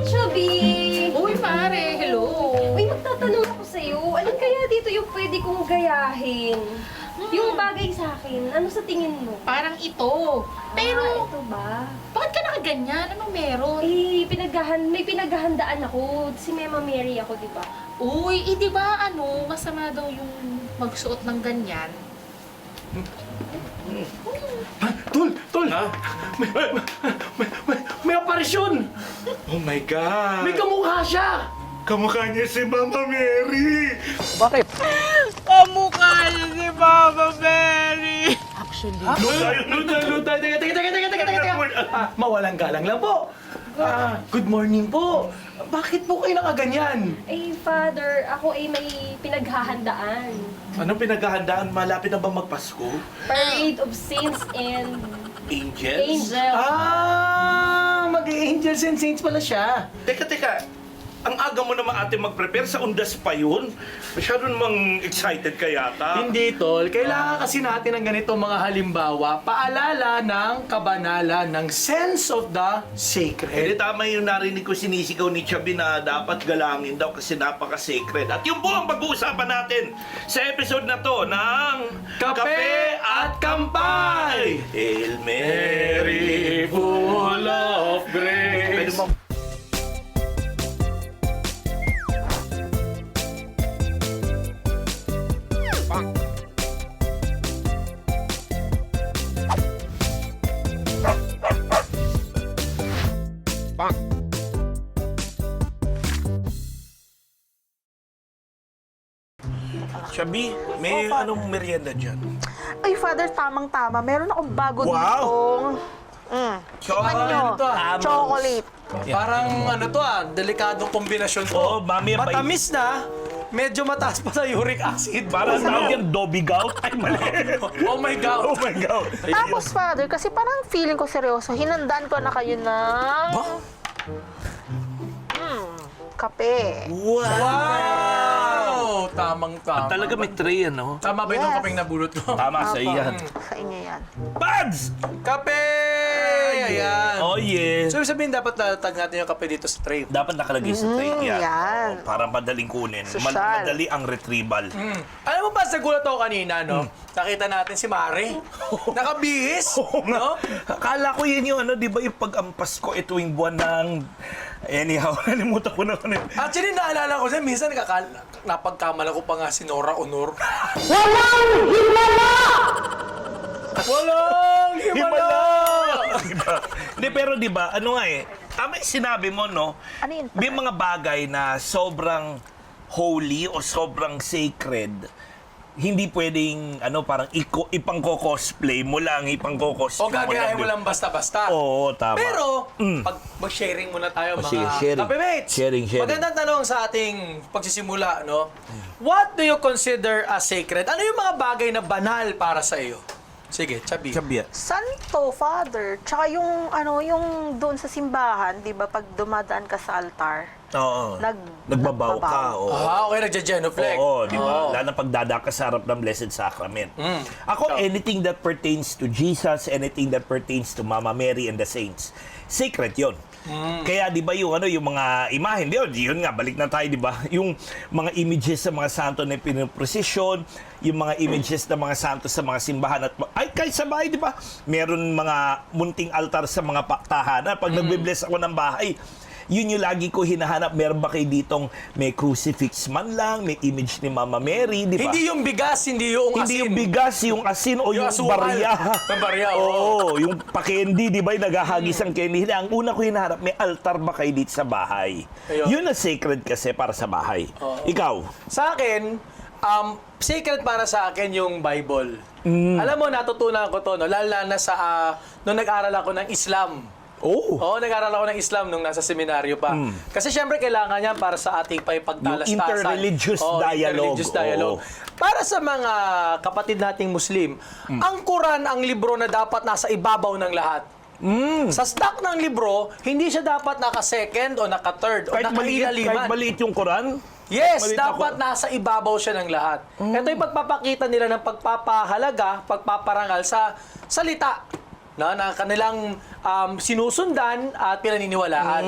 Chubby! Uy, pare, hello. Uy, magtatanong ako sa'yo. Alin kaya dito yung pwede kong gayahin? Yung bagay sa akin, ano sa tingin mo? Parang ito. Pero, Ito ba? bakit ka nakaganyan? Anong meron? May pinaghahandaan ako. Si Mama Mary ako, di ba? Uy, di ba masama daw yung magsuot ng ganyan? Tol! May aparisyon! Oh my God! May kamukha siya! Kamukha niya si Mama Mary! Bakit? Kamukha niya si Mama Mary! Luta! Teka! Mawalang galang lang po. Good morning po. Bakit po kayo nakaganyan? Father, ako may pinaghahandaan. Anong pinaghahandaan? Malapit na ba magpasko? Parade of Saints and Angels? Angel. Mag-angels and saints pala siya. Teka. Ang aga mo naman ate mag-prepare sa undas pa yun. Masyado namang excited ka yata. Hindi, Tol. Kailangan kasi natin ng ganito mga halimbawa, paalala ng kabanalan, ng sense of the sacred. Eh, tama yung narinig ko sinisigaw ni Chubby na dapat galangin daw kasi napaka-sacred. At yun po ang pag-uusapan natin sa episode na to ng Kape at Kampay! Hail Mary, full of grace. Pwede mo Chubby, may anong merienda dyan? Ay, Father, tamang-tama. Meron akong bago Wow! ditong... Ano to, chocolate. Parang delikadong kombinasyon to. Oo, mami, ang Matamis na, medyo mataas pa sa uric acid. Parang tawag yan, Dobby Gout. Ay, mali. Oh my God! Oh my God. Tapos, Father, kasi parang feeling ko seryoso, hinandaan ko na kayo ng... Ba? Kape. Wow! Tamang-tama. Talaga may tray, ano? Tama ba itong Yes. kapeng nabulot ko? Tama sa iyan. Sa inyo yan. Pads! Kape! Ayan. Oh, yeah. So, ibig sabihin, dapat natag natin yung kape dito sa tray. Dapat nakalagay sa tray yan. yan. Oh, para madaling kunin. Sosyal. Madali ang retrieval. Alam mo ba, sa gulat ako kanina, no? Nakita natin si Mare. Nakabihis, no? Akala ko yun yung di ba yung pag-ampas ko tuwing buwan ng... Anyhow, nalimutan ko na ano. Actually, naalala ko siya, minsan napagkamala ko pa nga si Nora Honor. Walang himala! Diba? Hindi, pero di ba, tama yung sinabi mo, no? Ano yun? May mga bagay na sobrang holy o sobrang sacred, hindi pwedeng, parang ipang-cosplay mo lang, O gagayahin mo lang basta-basta. Oo, tama. Pero, pag mag-sharing muna tayo, sige, mga sharing. kape-mates. Sharing. Magandang tanong sa ating pagsisimula, no? What do you consider as sacred? Ano yung mga bagay na banal para sa iyo? Sige, Chubby. Santo, Father. Tsaka yung doon sa simbahan, di ba, pag dumadaan ka sa altar, Oo. Nagbabaw ka. Oo. Okay, nagja-genuflect. Oo, di ba? Lalo na pagdada ka sa harap ng Blessed Sacrament. Ako, anything that pertains to Jesus, anything that pertains to Mama Mary and the saints, sacred yon. Kaya di ba yung mga imahen, yun nga, balik na tayo, di ba? Yung mga images sa mga santo na pinoprosesyon, yung mga images ng mga santo sa mga simbahan at kahit sa bahay, di ba? Meron mga munting altar sa mga tahanan. Pag nagbe-bless ako ng bahay, yun yung lagi ko hinahanap. Meron ba kayo ditong may crucifix man lang, may image ni Mama Mary, di ba? Hindi yung bigas, hindi yung asin. Hindi yung bigas, yung asin o yung asukal. barya. Yung barya, Oo, yung pa-candy, di ba? Yung naghahagis ang candy. Ang una ko hinahanap, may altar ba kayo dito sa bahay? Ayun. Yun ang sacred kasi para sa bahay. Ikaw? Sa akin, sacred para sa akin yung Bible. Alam mo, natutunan ko to, no? Lalo na sa, nung nag-aral ako ng Islam. Oh. Oo, nag-aral ako ng Islam nung nasa seminaryo pa. Kasi syempre kailangan yan para sa ating pagtalastasan. Yung interreligious dialogue. Interreligious dialogue. Para sa mga kapatid nating Muslim, ang Quran ang libro na dapat nasa ibabaw ng lahat. Sa stock ng libro, hindi siya dapat naka-second o naka-third o Kahit naka-ilaliman. maliit yung Quran? Yes, Maliit dapat nasa ibabaw siya ng lahat. Ito yung pagpapakita nila ng pagpapahalaga, pagpaparangal sa salita na kanilang sinusundan at pinaniniwalaan.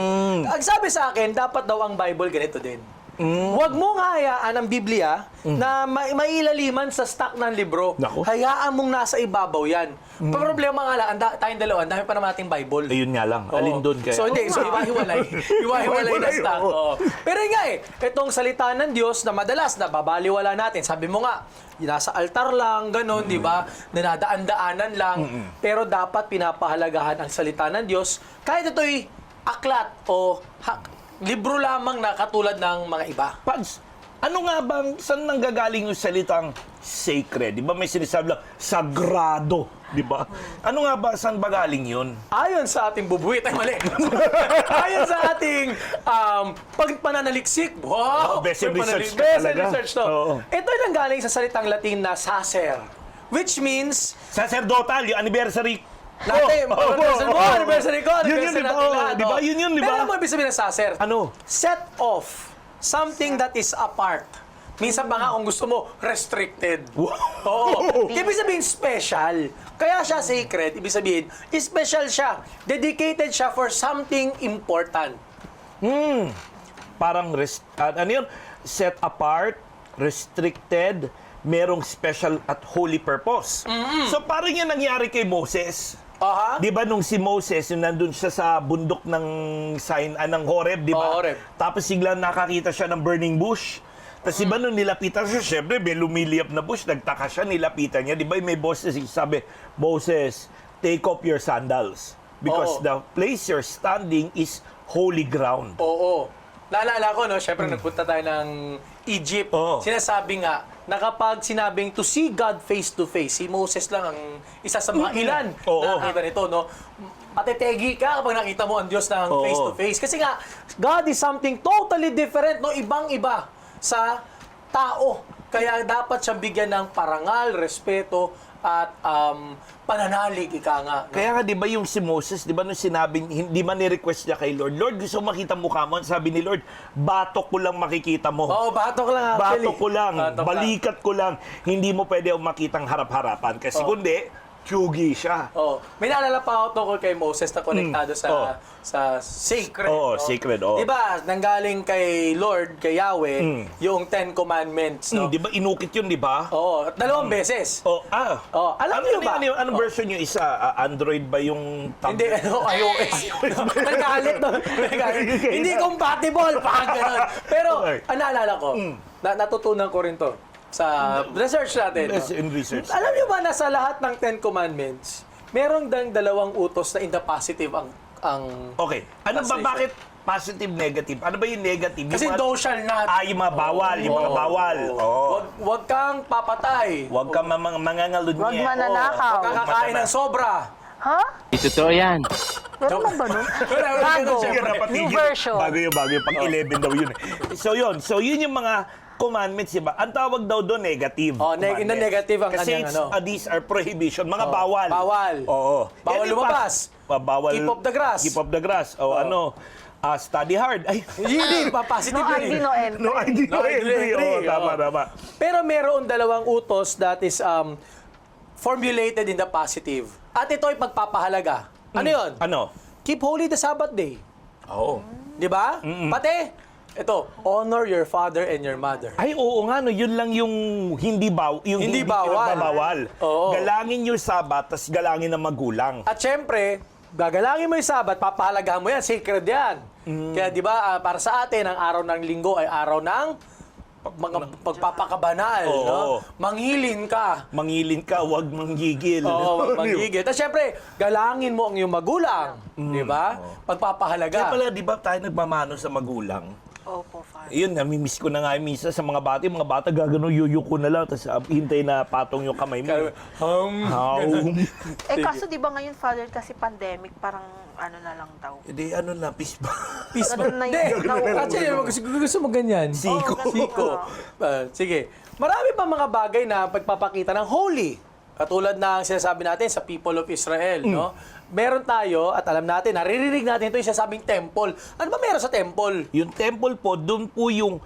Ang sabi sa akin, dapat daw ang Bible ganito din. Huwag mong hayaan ang Biblia na mailaliman sa stock ng libro. Naku. Hayaan mong nasa ibabaw yan. Problema nga lang, tayong dalawa, ang dami pa naman ating Bible. Ayun nga lang. Oo. Alin doon kaya? So hindi, so iwahiwalay. Iwahiwalay na stock. Oo. Pero yun nga itong salita ng Diyos na madalas na babaliwala natin. Sabi mo nga, nasa altar lang, ganun, di ba? Nadadaan-daanan lang. Pero dapat pinapahalagahan ang salita ng Diyos kahit ito'y aklat o libro lamang na katulad ng mga iba. Pads, ano nga bang, saan nanggagaling yung salitang sacred? Di ba may sinasabi lang, sagrado, di ba? Ano nga ba, saan ba galing yun? Ayon sa ating bubuwit, ay mali. Ayon sa ating pagpananaliksik. Wow! Best in research ka Best in talaga. research to. Oo. Ito ay nanggaling sa salitang Latin na sacer, which means Sacerdotal, yung anniversary. natin, anniversary ko, Yun yun, di ba? natin lahat, Di ba? Yun yun, di ba? Pero alam mo ibig sabihin ng sacer? Ano? Set off. Something that is apart. Minsan pa nga kung gusto mo, restricted. Oo. Ibig sabihin, special. Kaya siya sacred, ibig sabihin, special siya. Dedicated siya for something important. Parang, ano yun? Set apart, restricted, merong special at holy purpose. So parang yan nangyari kay Moses. Aha. Di ba nung si Moses, yung nandun siya sa bundok ng ng Horeb, di ba? Horeb. Tapos biglang nakakita siya ng burning bush. Tapos di ba nung nilapitan siya, syempre may lumiliyap na bush, nagtaka siya, nilapitan niya. Di ba may boses, sabi, Moses, take off your sandals. Because Oo. the place you're standing is holy ground. Oo. Naalala ko, no? Siyempre, nagpunta tayo ng Egypt. Oo. Sinasabi nga, na kapag sinabing to see God face to face, si Moses lang ang isa sa mga ilan Oo. na nakita nito, no? Patetegi ka kapag nakita mo ang Diyos ng Oo. face to face. Kasi nga, God is something totally different, no? Ibang-iba sa tao. Kaya dapat siya bigyan ng parangal, respeto, at pananalig, ika nga. No? Kaya nga, di ba yung si Moses, di ba nung sinabing, hindi man ni-request niya kay Lord, Lord, gusto mo makita mukha mo? Sabi ni Lord, batok ko lang makikita mo. Oo, batok lang actually. Batok ko lang, Batok lang. balikat ko lang. Hindi mo pwede makitang harap-harapan. Kasi kundi, tsugi siya. Oh, may naalala pa ako tungkol kay Moses na konektado Oh. sa sacred. Oo, sacred, oo. Di ba, nanggaling kay Lord, kay Yahweh, yung Ten Commandments, no? Di ba inukit yun, di ba? Oo, at dalawang beses. Oh, alam niyo ba? Anong version yung isa? Android ba yung Hindi, iOS. Nagkalit, no? Nagkalit. Hindi compatible, parang ganun. Pero, Okay. naalala ko, natutunan ko rin to sa research natin. Yes, no? in research. Alam niyo ba na sa lahat ng Ten Commandments, merong dalawang utos na in the positive ang Okay. Ano ba, translation. bakit positive, negative? Ano ba yung negative? Kasi yung mga, thou shall not. yung mga bawal, yung mga bawal. Oo. Wag kang papatay. Huwag ka mangangalunye. Huwag mananakaw. Wag kang kakain ng sobra. Ha? Totoo yan. Meron man ba nun? Bago. Sige, dapat New tigil. version. Bago yung pang 11 daw yun. So yun yung mga commandments, diba? Ang tawag daw doon, negative. Oh, in the commandments. negative ang Kasi kanyang ano. these are prohibition, mga bawal. Bawal. Oo. Bawal Yan yung lumabas. Bawal. Keep up the grass. Keep up the grass. O ano, study hard. Ay, Hindi, positive No yun ID, eh. no entry. no ID, no No entry. entry. Oo, tama, Oo. tama. Pero meron dalawang utos that is formulated in the positive. At ito ay pagpapahalaga. Ano yun? Ano? Keep holy the Sabbath day. Oo. Di ba? Pati, ito, honor your father and your mother. Ay, oo nga, no. Yun lang yung hindi Hindi bawal. pinagbabawal. Oo. Galangin yung Sabat, tas galangin ang magulang. At syempre, gagalangin mo yung Sabat, papahalagahan mo yan, sacred yan. Kaya di ba, para sa atin, ang araw ng linggo ay araw ng pagpapakabanal. Oo. No? Manghilin ka. Mangilin ka, wag manggigil. Oo, manghigit. At syempre, galangin mo ang iyong magulang. Di ba? Pagpapahalaga. Kaya pala, di ba tayo nagmamano sa magulang? Opo, Father. Yun, namimiss ko na nga yung misa sa mga bata. Yung mga bata gagano, yuyuko na lang, tapos hintay na patong yung kamay mo. Kaso di ba ngayon, Father, kasi pandemic, parang ano na lang daw. Hindi, ano na, peace ba? Peace Ganun na Hindi. yung nauuso. Actually, gusto mo ganyan. Siko. Oo, ganun Siko. nga. Sige. Marami pa mga bagay na pagpapakita ng holy. Katulad ng sinasabi natin sa people of Israel, no? Meron tayo, at alam natin, naririnig natin ito yung sinasabing temple. Ano ba meron sa temple? Yung temple po, doon po yung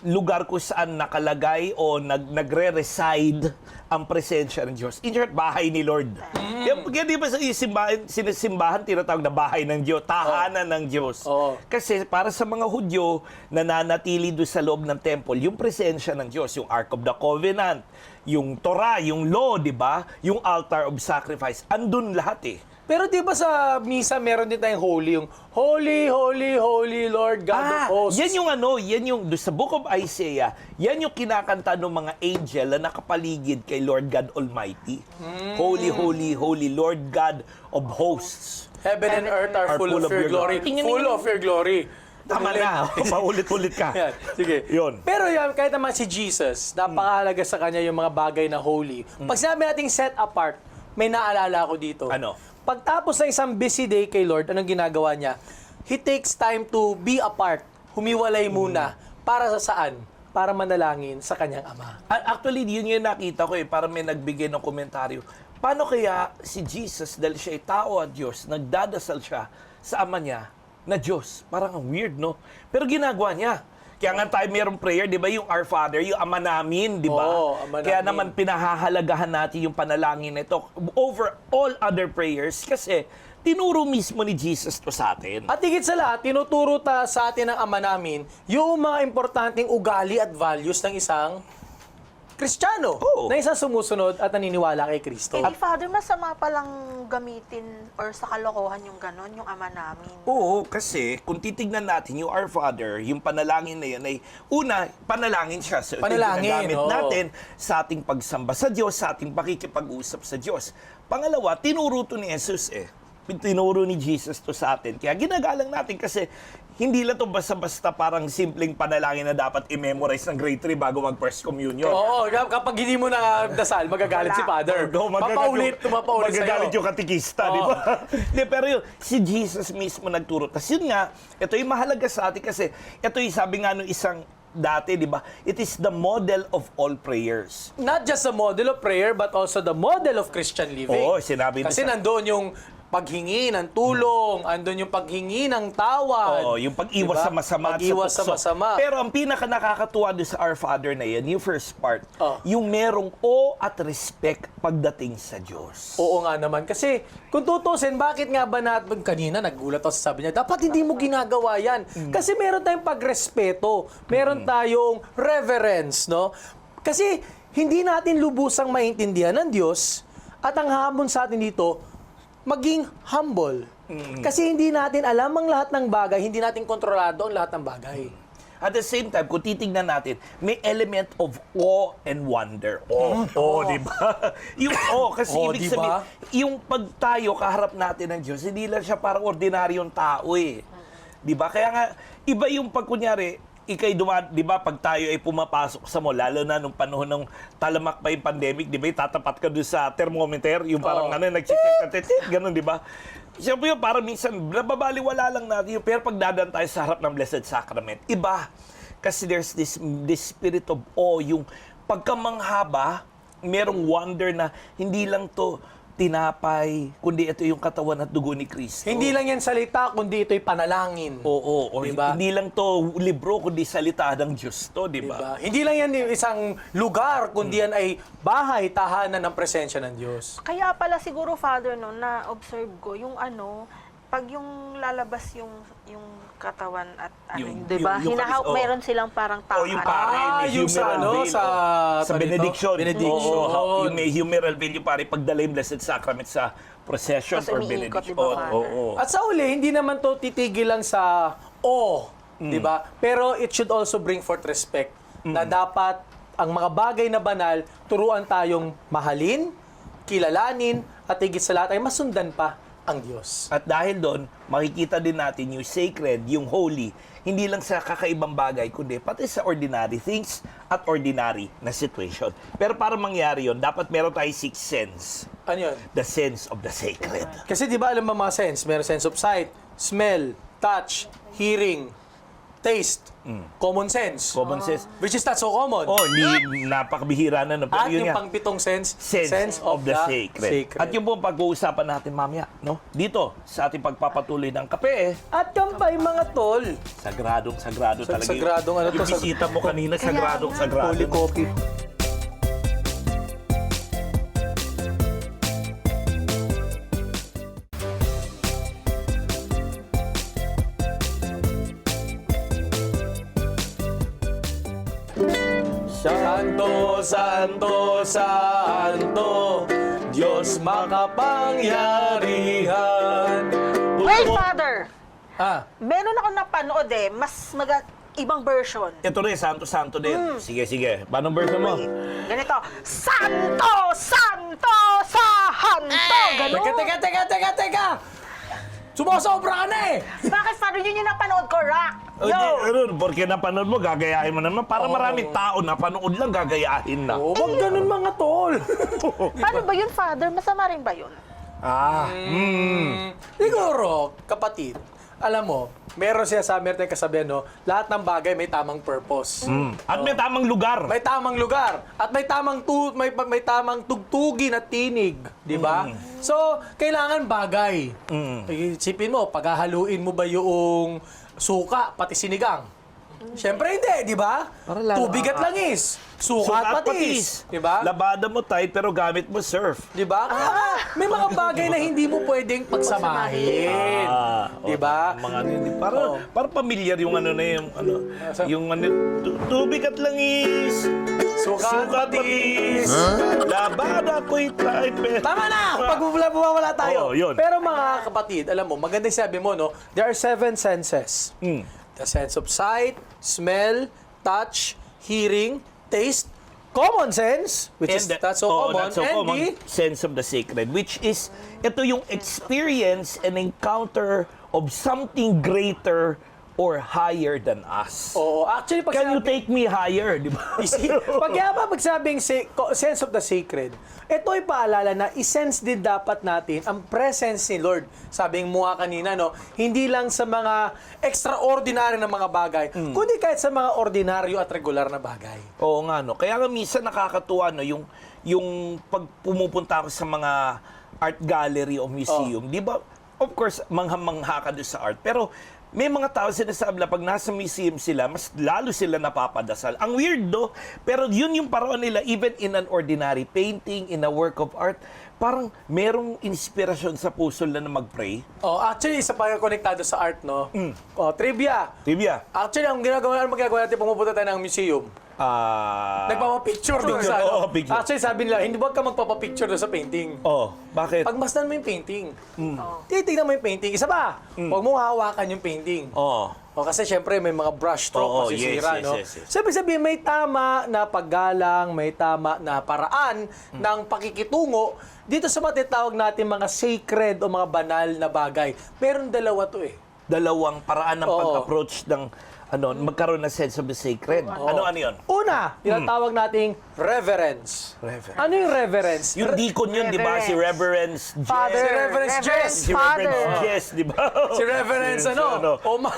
lugar kung saan nakalagay o nagre-reside ang presensya ng Diyos. In short, bahay ni Lord. Kaya di ba sa sinisimbahan, tinatawag na bahay ng Diyos, tahanan ng Diyos. Oo. Kasi para sa mga Hudyo, nananatili doon sa loob ng temple, yung presensya ng Diyos, yung Ark of the Covenant, yung Torah, yung law, di ba? Yung altar of sacrifice, andun lahat eh. Pero di ba sa misa meron din tayong holy, yung Holy, Holy, Holy Lord God of Hosts. Yan yung yan yung sa Book of Isaiah, yan yung kinakanta ng mga angel na nakapaligid kay Lord God Almighty. Holy, Holy, Holy Lord God of Hosts. Heaven and earth are full of your glory. Full of your glory. Tama na, paulit-ulit ka. Yan, sige. Yun. Pero yan, kahit naman si Jesus, napakahalaga sa kanya yung mga bagay na holy. Pag sinabi nating set apart, may naalala ako dito. Ano? Pagtapos ng isang busy day kay Lord, anong ginagawa niya? He takes time to be apart. Humiwalay muna. Para sa saan? Para manalangin sa kanyang Ama. Actually, yun yung nakita ko eh, para may nagbigay ng komentaryo. Paano kaya si Jesus, dahil siya ay tao at Diyos, nagdadasal siya sa Ama niya na Diyos? Parang ang weird, no? Pero ginagawa niya. Kaya nga tayo mayroong prayer, di ba? Yung Our Father, yung Ama namin, di ba? Oo, Ama Kaya namin. naman pinahahalagahan natin yung panalangin na ito over all other prayers kasi tinuro mismo ni Jesus to sa atin. At higit sa lahat, tinuturo sa atin ng Ama namin yung mga importanteng ugali at values ng isang Kristiyano. Oo. Na isang sumusunod at naniniwala kay Kristo. Eh, Father, masama palang gamitin or sa kalokohan yung ganon, yung Ama namin. Oo, kasi kung titignan natin yung Our Father, yung panalangin na yan ay, una, panalangin siya. So, ito yung Panalangin, ginagamit oo. natin sa ating pagsamba sa Diyos, sa ating pakikipag-usap sa Diyos. Pangalawa, tinuro to ni Jesus eh. Tinuro ni Jesus to sa atin. Kaya ginagalang natin kasi hindi lang to basta-basta parang simpleng panalangin na dapat i-memorize ng grade 3 bago mag-first communion. Oo, kapag hindi mo na dasal, magagalit si Father. Mapaulit sa'yo. Magagalit yung katikista, di ba? Hindi, pero yun, si Jesus mismo nagturo. Tapos yun nga, ito yung mahalaga sa atin kasi ito yung sabi nga nung isang dati, di ba? It is the model of all prayers. Not just the model of prayer, but also the model of Christian living. Oo, sinabi Kasi na nandoon yung paghingi ng tulong, andun yung paghingi ng tawad. Oo, yung pag-iwas sa masama at Pag-iwas sa sa tukso. masama. Pero ang pinaka nakakatuwa doon sa Our Father na yan, yung first part, Oh. yung merong awe at respect pagdating sa Diyos. Oo nga naman. Kasi kung tutusin, bakit nga ba natin, kanina nagulat ako sa sabi niya, dapat hindi mo ginagawa yan. Kasi meron tayong pagrespeto, meron tayong reverence, no? Kasi hindi natin lubusang maintindihan ng Diyos at ang hamon sa atin dito, maging humble. Kasi hindi natin alam ang lahat ng bagay, hindi natin kontrolado ang lahat ng bagay. At the same time, kung titignan natin, may element of awe and wonder. Di ba? Yung awe, kasi ibig di ba? sabihin, yung pag tayo kaharap natin ng Diyos, hindi lang siya parang ordinaryong tao eh. Di ba? Kaya nga, iba yung pag kunyari, di ba, pag tayo ay pumapasok sa mall, lalo na nung panahon ng talamak pa yung pandemic, di ba, tatapat ka doon sa thermometer, yung parang nag-check ka, ganun, di ba? Siyempre yun, parang minsan, nababaliwala lang natin yun, pero pag dadaan tayo sa harap ng Blessed Sacrament, iba. Kasi there's this spirit of awe, yung pagkamanghaba, merong wonder na hindi lang to tinapay, kundi ito yung katawan at dugo ni Kristo. Hindi lang yan salita, kundi ito'y panalangin. Oo, Diba? hindi lang to libro, kundi salita ng Diyos to, di ba? Diba? Hindi lang yan yung isang lugar, kundi yan ay bahay, tahanan ng presensya ng Diyos. Kaya pala siguro, Father, no, na-observe ko, yung pag yung lalabas yung katawan at di ba? yung Meron silang parang tangan. yung pare, may yung sa humeral veil, sa benediction. Benediction. Oo, yung may humeral veil, yung pare, pagdala yung Blessed Sacrament sa procession Tapos or umiikot, benediction. di ba, Father? Oo. At sa uli, hindi naman to titigil lang sa di ba? Pero it should also bring forth respect na dapat ang mga bagay na banal, turuan tayong mahalin, kilalanin, at higit sa lahat ay masundan pa ang Diyos. At dahil doon, makikita din natin yung sacred, yung holy, hindi lang sa kakaibang bagay, kundi pati sa ordinary things at ordinary na situation. Pero para mangyari yon, dapat meron tayong sixth sense. Ano yun? The sense of the sacred. Kasi di ba alam mo mga sense? Meron sense of sight, smell, touch, hearing, taste, common sense. Common sense. Which is not so common. Oh, hindi napakabihira na. No? Pero At yun yung nga, pangpitong sense of the sacred. At yung pong pag-uusapan natin mamaya, no? Dito, sa ating pagpapatuloy ng kape, At kampay mga tol. sagrado talaga. Sagradong ano to, Yung bisita mo kanina, sagrado. Holy coffee. Santo, Santo, Santo, Diyos makapangyarihan. Wait, Father! Ah, Meron ako napanood mas ibang version. Ito rin, santo-santo din. Sige. Paano version mo? Wait, ganito. Santo! Santo! Sahanto! Ganun. teka! Sumosobra ka na eh! Bakit, Father? Yun yung napanood ko, Rock. Hindi, Yo! porque napanood mo, gagayahin mo naman. Para maraming tao napanood lang, gagayahin na. Oh, wag ganun mga tol. Paano ba yun, Father? Masama rin ba yun? Siguro, kapatid, alam mo, meron siya sa Amerika kasabihan, no, lahat ng bagay may tamang purpose. At may tamang lugar. May tamang lugar at may tamang may tamang tugtugin at tinig, di ba? So, kailangan bagay. Isipin mo, paghahaluin mo ba yung suka pati sinigang? Siyempre hindi, di ba? Tubig at langis. Suka at patis. Di ba? Labada mo tight pero gamit mo surf. Di ba? Kaya nga, may mga bagay na hindi mo pwedeng pagsamahin. Di ba? Mga ano, para familiar yung ano na yung tubig at langis. Suka at patis. Labada ko'y tight. Tama na! Pag bumawala tayo. Oo, yun. Pero mga kapatid, alam mo, maganda yung sabi mo, no? There are 7 senses. The sense of sight, smell, touch, hearing, taste, common sense, which is that's so common, and the sense of the sacred, which is ito yung experience and encounter of something greater or higher than us. Oo, actually, pag Can you take me higher, di ba? pag sabing sense of the sacred, ito ay paalala na i-sense din dapat natin ang presence ni Lord. Sabing mo nga kanina, no, hindi lang sa mga extraordinary na mga bagay, kundi kahit sa mga ordinaryo at regular na bagay. Oo nga, no. Kaya nga minsan nakakatuwa, no, yung pag pumupunta ako sa mga art gallery o museum, di ba, of course, mangha-mangha ka doon sa art, pero may mga tao sinasabi na pag nasa museum sila, mas lalo sila napapadasal. Ang weird do, pero yun yung paraan nila, even in an ordinary painting, in a work of art, parang merong inspirasyon sa puso na mag-pray. Oh, actually, isa pa yung konektado sa art, no? Oh, trivia. Actually, ang magagawa natin pumupunta tayo ng museum. Nagpapapicture doon sa ano. picture. Actually, sabi nila, hindi wag ka magpapapicture doon sa painting. Bakit? Pagmasdan mo yung painting. Titignan mo yung painting. Isa pa, huwag mong hawakan yung painting. O kasi syempre may mga brush stroke masisira, no? yes. Sabi may tama na paggalang, may tama na paraan ng pakikitungo dito sa matitawag natin mga sacred o mga banal na bagay. Meron dalawa to eh. Dalawang paraan ng pag-approach ng magkaroon ng sense of the sacred. Ano yun? Una, tinatawag nating reverence. Ano yung reverence? Yung deacon yun, di ba? Si Reverence Jess. Father. Si Reverence Jess. Si Reverence Jess, di ba? Si Reverence Oma.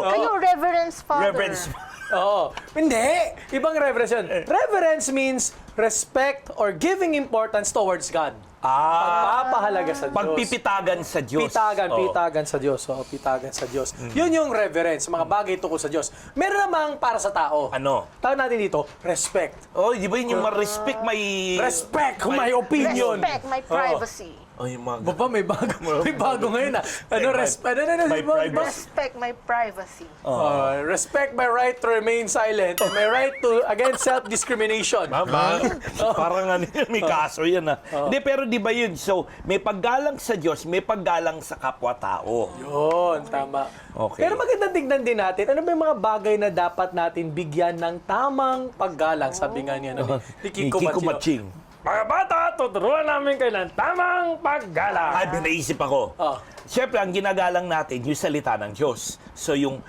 Kayo, Reverence Father. Reverence. Oo. Hindi. Ibang reverence yun. Reverence means respect or giving importance towards God. Pagpapahalaga sa Diyos. Pagpipitagan sa Diyos. Pitagan sa Diyos. Pitagan sa Diyos. Yun yung reverence, mga bagay tungkol sa Diyos. Meron namang para sa tao. Ano? Tawag natin dito, respect. Di ba yun yung respect may... Respect, may opinion. Respect my privacy. Yung mga... Baba, may bago ngayon Respect my privacy. Respect my right to remain silent. My right to against self-discrimination. Parang may kaso yan Hindi, pero di ba yun? So, may paggalang sa Diyos, may paggalang sa kapwa-tao. Yun, tama. Okay. Pero magandang tignan din natin, ano ba yung mga bagay na dapat natin bigyan ng tamang paggalang? Sabi nga niya, ni Kiko Maching. Mga bata, tuturuan namin kayo ng tamang paggalang. Naisip ako. Siyempre, ang ginagalang natin, yung salita ng Diyos. So, yung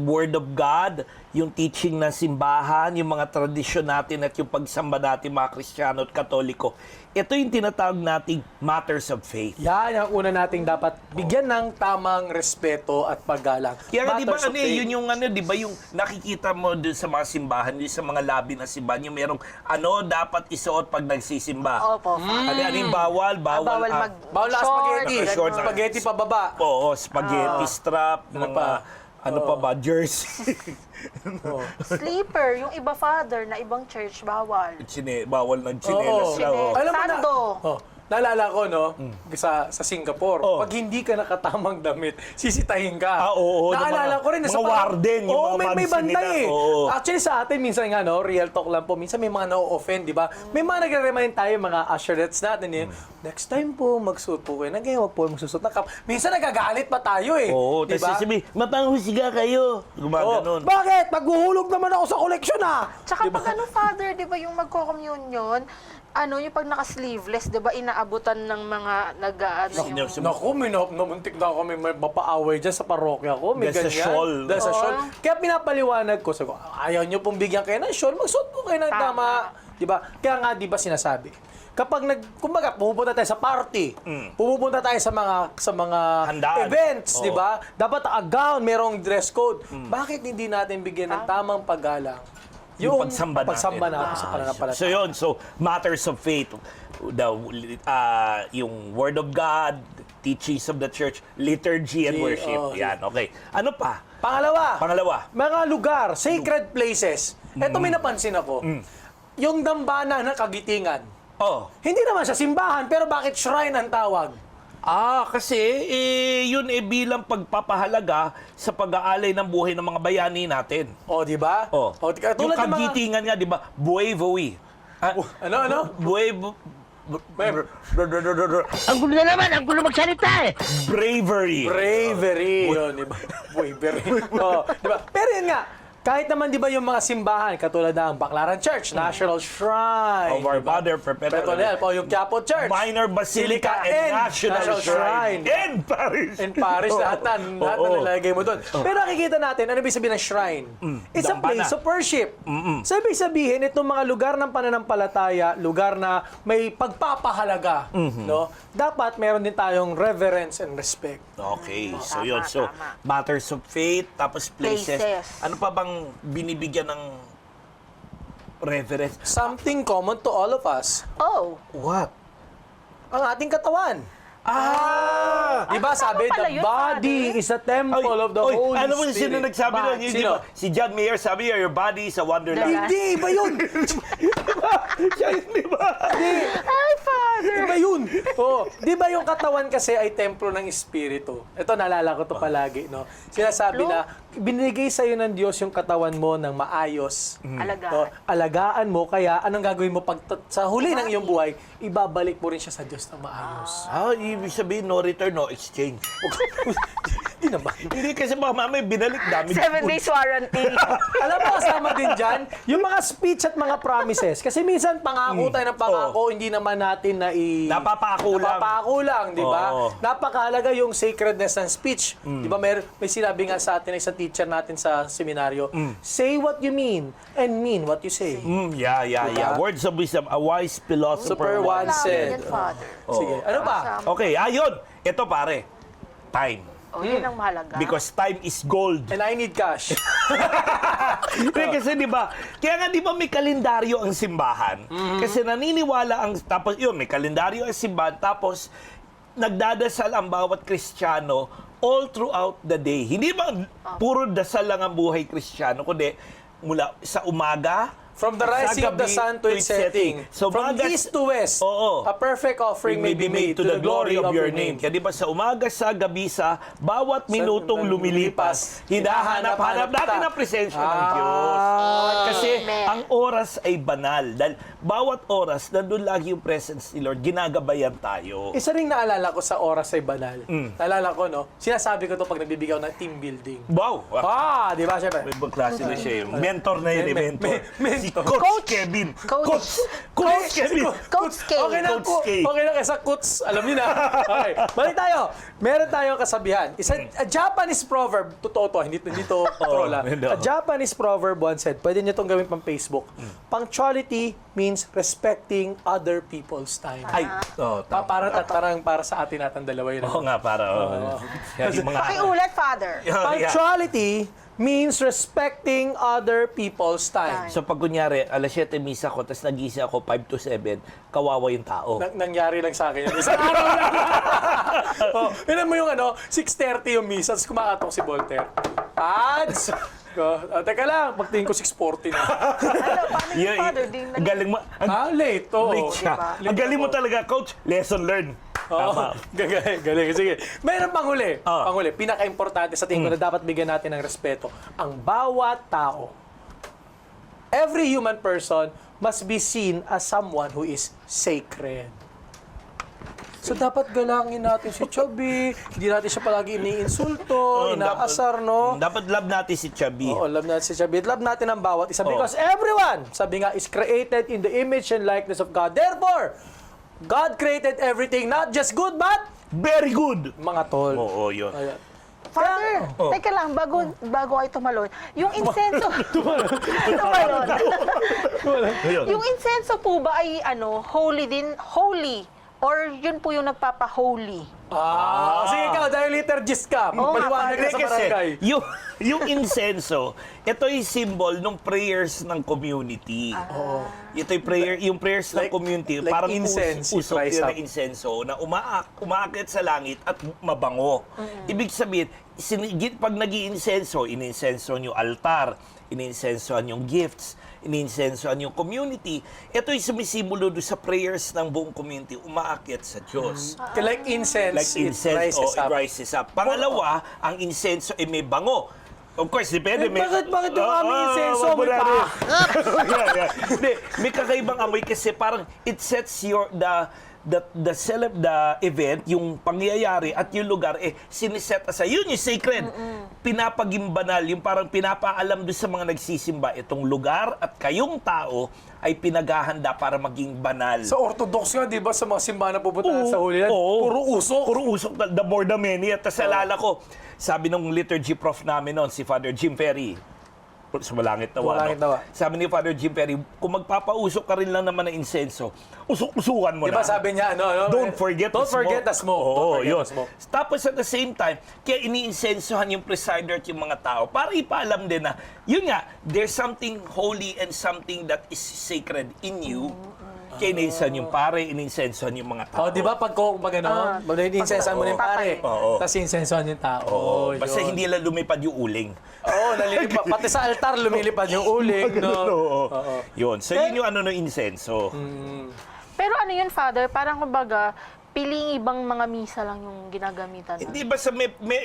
Word of God, yung teaching ng simbahan, yung mga tradisyon natin at yung pagsamba natin mga Kristiyano at Katoliko. Ito yung tinatawag nating matters of faith. Yan ang una nating dapat bigyan ng tamang respeto at paggalang. Kaya nga, di ba, Matters of faith. yun yung di ba, yung nakikita mo dun sa mga simbahan, yung sa mga labi ng simbahan, yung merong dapat isuot pag nagsisimba. Opo, Father. Ano yung bawal? Bawal mag Bawal na short, spaghetti. Short. Spaghetti pababa. Oo, spaghetti strap, Ano mga, pa? ano pa ba, jersey. Sleeper, yung iba, Father, na ibang church, bawal. Bawal ng tsinelas Oo. lang. oo. Alam mo na, Sando. naalala ko, no, sa Singapore, Oh. pag hindi ka nakatamang damit, sisitahin ka. Oo, Naalala mga- ko rin. mga sa parang- warden, yung Oo, mga may mansion bantay nila. eh. Oo. Actually, sa atin, minsan nga, no, real talk lang po, minsan may mga na-offend, di ba? May mga nagre-remind tayo, mga usherettes natin, eh, next time po, magsuot po kayo. Huwag po magsusuot ng cap. Minsan nagagalit pa tayo eh. Oo, di tapos ba? sasabihin, mapanghusiga kayo. Oo. Gumaganon. Bakit? Maghuhulog naman ako sa koleksyon ah! Tsaka Di ba? pag Father, di ba yung magko-communion, yung pag naka-sleeveless, di ba, inaabutan ng mga Naku, namuntik na kami may mapaaway dyan sa parokya ko. May Dahil sa ganyan. shawl. Dahil sa shawl. Kaya pinapaliwanag ko, sabi ko, ayaw nyo pong bigyan kayo ng shawl, magsuot po kayo ng tama. Diba? Kaya nga, di ba sinasabi? Kapag kumbaga, pumupunta tayo sa party, pumupunta tayo sa mga Handaan. events, Oo. di ba? Dapat gown, merong dress code. Bakit hindi natin bigyan ng tamang paggalang? Yung pagsamba natin sa pananampalataya. So yun, matters of faith, yung Word of God, teachings of the church, liturgy and worship. oh, Yan, okay. Ano pa? Pangalawa, mga lugar, sacred places. Ito may napansin ako. Yung dambana ng Kagitingan. Oh. Hindi naman sa simbahan, pero bakit shrine ang tawag? Kasi yun bilang pagpapahalaga sa pag-aalay ng buhay ng mga bayani natin. O, di ba? Oh. Tulad Yung ng mga... Kagitingan nga, di ba? Buevoy. Ano? Ang gulo na naman, ang gulo magsalita eh. Bravery. Bravery. Yun, di ba? Bravery. Oh, di ba? Pero yun nga, kahit naman di ba yung mga simbahan, katulad ng Baclaran Church, National Shrine, Of our diba? Mother Perpetual. Perpetual Help, o yung Quiapo Church, Minor Basilica and National Shrine. And Parish. in Paris, lahat na Oo. nalagay mo doon. Pero nakikita natin, ano ibig sabihin ng shrine? It's a Dambana. place of worship. So, ibig sabihin, itong mga lugar ng pananampalataya, lugar na may pagpapahalaga, no? Dapat meron din tayong reverence and respect. Okay, so Tama, yun. So, tama. matters of faith, tapos places. Places. Ano pa bang binibigyan ng reverence? Something common to all of us. Oh, What? Ang ating katawan. Ah! Di ba sabi, pala the yun, body Father? is a temple of the Holy ano mo Spirit. sino nagsabi nun? Yun, di Sino? ba? Si John Mayer sabi, your body is a wonderland. Hindi, iba yun. Siya yun, di ba? ay, Father! Iba yun. Oh, di ba yung katawan kasi ay templo ng Espiritu? Ito, naalala ko to palagi, no? Sinasabi na, binigay sa'yo ng Diyos yung katawan mo ng maayos. Alagaan. Oh, alagaan mo, kaya anong gagawin mo pag sa huli ng iyong buhay, ibabalik mo rin siya sa Diyos ng maayos. Ibig sabihin, no return, no exchange. Hindi naman. Hindi kasi baka mamaya binalik dami. 7 days warranty. Alam mo, kasama din dyan, yung mga speech at mga promises. Kasi minsan, pangako tayo ng pangako, hindi naman natin Napapako lang. Napapako lang, di ba? Oo. Napakahalaga yung sacredness ng speech. Di ba, may sinabi nga sa atin, isang teacher natin sa seminaryo, say what you mean and mean what you say. Yeah. Words of wisdom, a wise philosopher. Super once said. Yan, Father. Sige, ano pa? Okay, ayun. Ito pare, time. Yun ang mahalaga. Because time is gold. And I need cash. Kasi di ba, kaya nga di ba may kalendaryo ang simbahan? Kasi naniniwala ang, tapos yun, may kalendaryo ang simbahan, tapos nagdadasal ang bawat Kristiyano all throughout the day. Hindi ba puro dasal lang ang buhay Kristiyano, kundi mula sa umaga, From the sa rising of the gabi, sun to its setting. So, From umaga- east to west. Oo. A perfect offering may be made to the glory of your name. Kaya di ba sa umaga, sa gabi, sa bawat minutong lumilipas, hinahanap-hanap natin ang presensya ng Diyos. Kasi Amen. ang oras ay banal. Dahil bawat oras, nandun lagi yung presence ni Lord. Ginagabayan tayo. Isa ring naalala ko sa oras ay banal. Naalala ko, no? Sinasabi ko to pag nagbibigaw ng team building. Wow! Di ba? Siyempre. May ibang klase na siya. Mentor na yun, mentor. Si Si Coach Kevin. Coach Kevin. Coach K. Okay na, Coach K. okay na kaysa Kuts. Alam niyo na. Okay, balik tayo. Meron tayong kasabihan. A Japanese proverb, totoo to, hindi to trola. hindi. A Japanese proverb once said, pwede niyo itong gawin pang Facebook. Punctuality means respecting other people's time. Ay, Parang para sa atin natin dalawa yun. Oo nga, para. Yung mga... Pakiulat, Father. Punctuality means respecting other people's time. So pag kunyari, alas 7 misa ko, tapos nag-isi ako 5 to 7, kawawa yung tao. Nangyari lang sa akin yun. Isang araw lang. Yun mo yung 6:30 yung misa, tapos kumakatok si Voltaire. Pads! Teka lang, pagtingin ko 6:40 na. Paano yung Father? Ang galing mo. Late. Oo. Late siya. Diba? Ang galing mo talaga, Coach. Lesson learned. Oo. Galing. Sige. Mayroon panghuli. Ah. Panghuli. Pinaka-importante sa tingin ko na dapat bigyan natin ng respeto. Ang bawat tao. Every human person must be seen as someone who is sacred. So dapat galangin natin si Chubby, hindi natin siya palagi iniinsulto, inaasar, no? Dapat love natin si Chubby. Oo, love natin si Chubby. Love natin ang bawat isa. Because everyone, sabi nga, is created in the image and likeness of God. Therefore, God created everything, not just good, but Very good. mga tol. Oo, yun. Ayan. Father, teka lang, bago ay tumalon. Yung insenso... tumalon. Ayun. Yung insenso po ba ay holy din? Holy? Or yun po yung nagpapa-holy? Sige ikaw, dahil liturgist ka, paliwanag ka sa barangay. Yung insenso, ito yung symbol ng prayers ng community. Ito yung yung prayers ng community, like parang incense, usok rise yun up. ng insenso na umaakit sa langit at mabango. Ibig sabihin, pag nag-iinsenso, ininsenso nyo altar, ininsensoan yung gifts, ininsensoan yung community, ito yung sumisimulo doon sa prayers ng buong community, umaakit sa Diyos. Like incense, Like incense, it rises up. Pangalawa, ang insenso ay may bango. Of course, depende. Bakit yung aming insenso may pa? Hindi, may kakaibang amoy kasi parang it sets the event, yung pangyayari at yung lugar, siniset aside. Yun yung sacred. Pinapagimbanal, yung parang pinapaalam doon sa mga nagsisimba, itong lugar at kayong tao ay pinaghahanda para maging banal. Sa Orthodox nga, di ba, sa mga simbahan na pupunta sa Holy Land, Oo. puro usok. Puro usok, the more the many. At alala ko, sabi ng liturgy prof namin noon, si Father Jim Perry, sumalangit nawa. Sumalangit nawa. Sabi ni Father Jim Perry, kung magpapausok ka rin lang naman ng insenso, usok-usukan mo Di na. ba sabi niya, Don't forget the smoke. Oo, Don't forget yun. the smoke. Tapos at the same time, kaya iniinsensohan yung presider at yung mga tao para ipaalam din na, yun nga, there's something holy and something that is sacred in you. Kaya iniinsensohan yung pare, iniinsensohan yung mga tao. Di ba, pag insensohan mo na yung pare, Oo. tapos insensohan yung tao. Oo, Yun. basta hindi lang lumipad yung uling. Oo, nalilipad. Pati sa altar, lumilipad yung uling, no? Oo. Yun. So, yun yung ng insenso. Pero ano yun, Father? Parang kumbaga, piling ibang mga misa lang yung ginagamitan. Hindi ba sa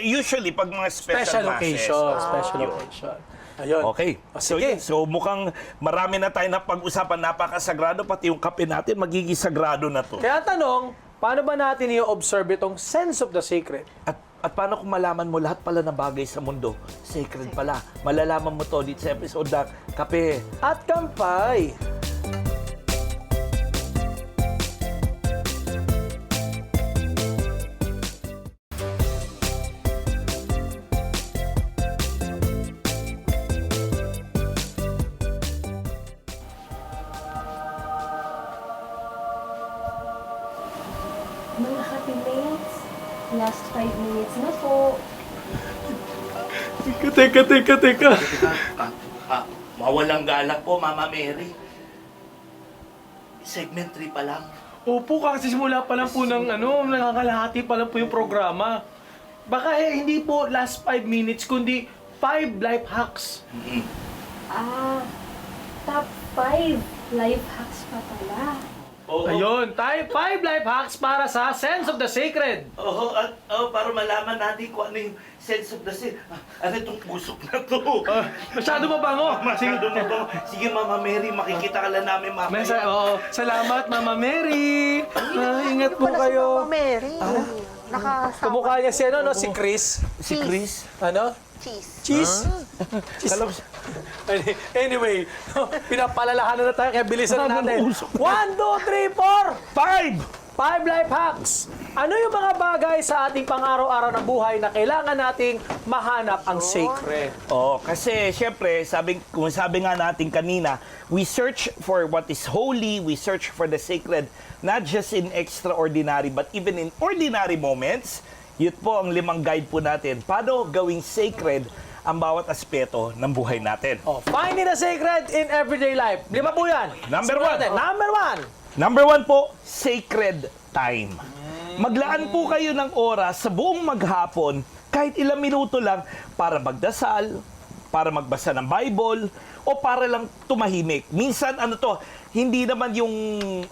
usually pag mga special masses. Special Yun. occasion. Ayun. Okay. So, sige. yun. So, mukhang marami na tayo na pag-usapan. Napakasagrado. Pati yung kape natin, magiging sagrado na to. Kaya tanong, paano ba natin i-observe itong sense of the sacred? At paano kung malaman mo lahat pala na bagay sa mundo, sacred pala. Malalaman mo to dito sa episode na Kape At Kampay. Mga ka-teammates, last 5 minutes na po. Teka. mawalang galak po, Mama Mary. Segment 3 pa lang. Opo, kasi simula pa lang po ng nakakalahati pa lang po yung programa. Baka hindi po last 5 minutes, kundi 5 life hacks. Top 5 life hacks pa pala. Oo. Ayun, 5 life hacks para sa sense of the sacred. Oo, para malaman natin kung ano yung sense of the sin. Ano itong pusok na to? Masyado mabango. Sige, Mama Mary, makikita ka lang namin mamaya. Salamat, Mama Mary. Ingat po Pala si kayo. Mama Mary. Nakasama. Kumukha niya si si Chris. Si Chris? Ano? Cheese. Cheese. Kala Anyway, pinapalalahanan na tayo, kaya bilisan na natin. 1, 2, 3, 4! 5! 5 life hacks. Ano yung mga bagay sa ating pang-araw-araw na buhay na kailangan nating mahanap ang sacred? Oh, kasi syempre, kung sabi nga natin kanina, we search for what is holy, we search for the sacred, not just in extraordinary, but even in ordinary moments. Yun po ang 5 guide po natin. Paano gawing sacred ang bawat aspeto ng buhay natin? Oh, finding the sacred in everyday life. 5 po yan. Number Simulan 1. natin. Number 1. Number 1 po, sacred time. Maglaan po kayo ng oras sa buong maghapon, kahit ilang minuto lang, para magdasal, para magbasa ng Bible, o para lang tumahimik. Minsan, hindi naman yung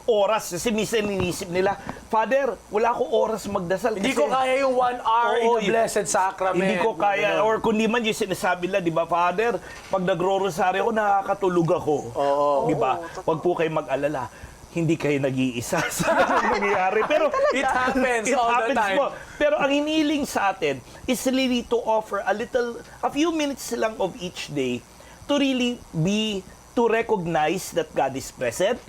oras, kasi minsan inisip nila, Father, wala akong oras magdasal. Hindi kasi ko kaya yung 1 hour Oo, in the Blessed Sacrament. Hindi ko kaya, or kundi man yung sinasabi nila, di ba, Father, pag nagro-rosaryo ako, nakakatulog ako. Oo. Di ba? Huwag po kayo mag-alala. Hindi kayo nag-iisa sa nangyayari. Pero It happens it all the happens time. po. Pero ang hiniling sa atin is really to offer a few minutes lang of each day to really to recognize that God is present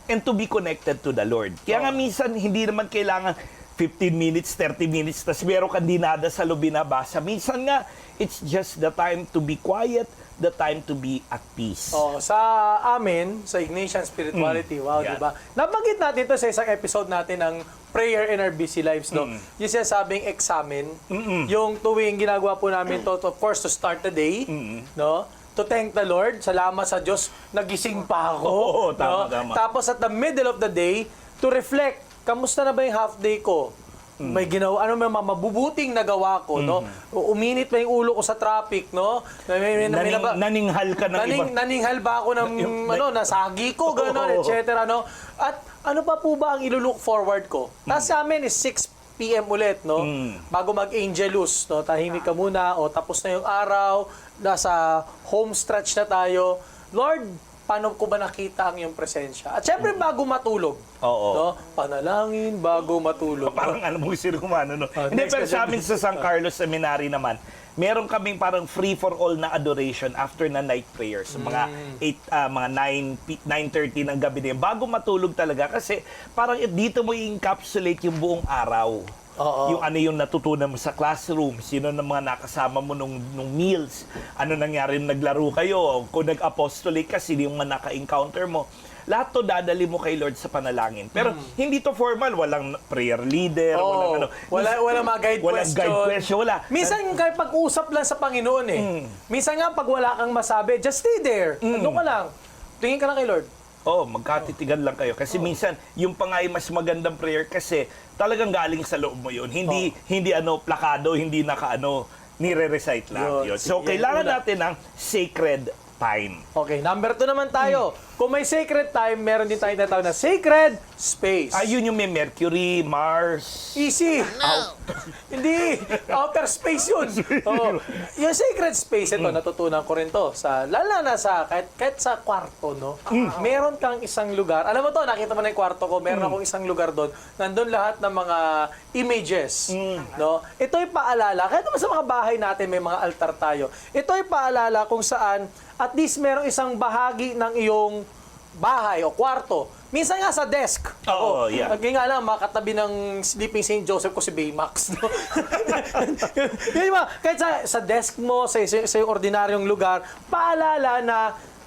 and to be connected to the Lord. Kaya nga minsan, hindi naman kailangan 15 minutes, 30 minutes, tas meron kang dinada sa loob binabasa. Minsan nga, it's just the time to be quiet, the time to be at peace. Oh, sa amin, sa Ignatian Spirituality, wow, Yeah. di ba? Nabanggit natin ito sa isang episode natin ng Prayer in Our Busy Lives, no? Yung sinasabing examine, yung tuwing ginagawa po namin to, of course, to start the day, no? To thank the Lord, salamat sa Diyos, nagising pa ako. Oo, tama, no? tama. Tapos at the middle of the day, to reflect, kamusta na ba yung half day ko? May ginawa, ano may mabubuting nagawa ko, no? Uminit pa yung ulo ko sa traffic, no? Naninghal ka ng iba. Naninghal ba ako ng nasagi ko, gano'n, Oo. etc. No? At ano pa po ba ang ilo-look forward ko? Tapos sa amin is 6 p.m. ulit, no? Bago mag-angelus, no? Tahimik ka muna, o tapos na yung araw, nasa home stretch na tayo. Lord, paano ko ba nakita ang iyong presensya? At syempre, bago matulog. Oo. No? Panalangin bago matulog. Parang ano mo sino kumano, no? Hindi, next pero question. sa amin sa San Carlos Seminary naman, meron kaming parang free for all na adoration after na night prayers. Mga 9:30 ng gabi din. Bago matulog talaga kasi parang dito mo i-encapsulate yung buong araw. Oo. Yung ano yung natutunan mo sa classroom, sino ng mga nakasama mo nung meals, ano nangyari nung naglaro kayo, kung nag-apostolate ka, sino yung mga naka-encounter mo. Lahat to dadali mo kay Lord sa panalangin. Pero hindi to formal, walang prayer leader, walang ano. Wala mga guide Walang question. guide question, wala. Minsan kahit pag-usap lang sa Panginoon Minsan nga pag wala kang masabi, just stay there. Ano ka lang. Tingin ka lang kay Lord. Oh, magkatitigan lang kayo. Kasi minsan, yung pa nga ay mas magandang prayer kasi talagang galing sa loob mo yun. Hindi plakado, hindi nire-recite lang Yun. yun. So, Sige, kailangan una. natin ng sacred time. Okay, number 2 naman tayo. Kung may sacred time, meron din tayong tinatawag na sacred space. Ayun yung may Mercury, Mars. Easy. Hindi. Outer space yun. Oh. Yung sacred space, ito, natutunan ko rin to. Lalo na sa, kahit sa kwarto, no? Meron kang isang lugar. Alam mo to, nakita mo na yung kwarto ko, meron akong isang lugar doon. Nandun lahat ng mga images. No? Ito'y paalala. Kahit naman sa mga bahay natin, may mga altar tayo. Ito'y paalala kung saan at least merong isang bahagi ng iyong bahay o kwarto. Minsan nga sa desk. Oo, yeah. Lagi nga lang, makatabi ng Sleeping St. Joseph ko si Baymax. No? Yun ba, kahit sa desk mo, sa yung ordinaryong lugar, paalala na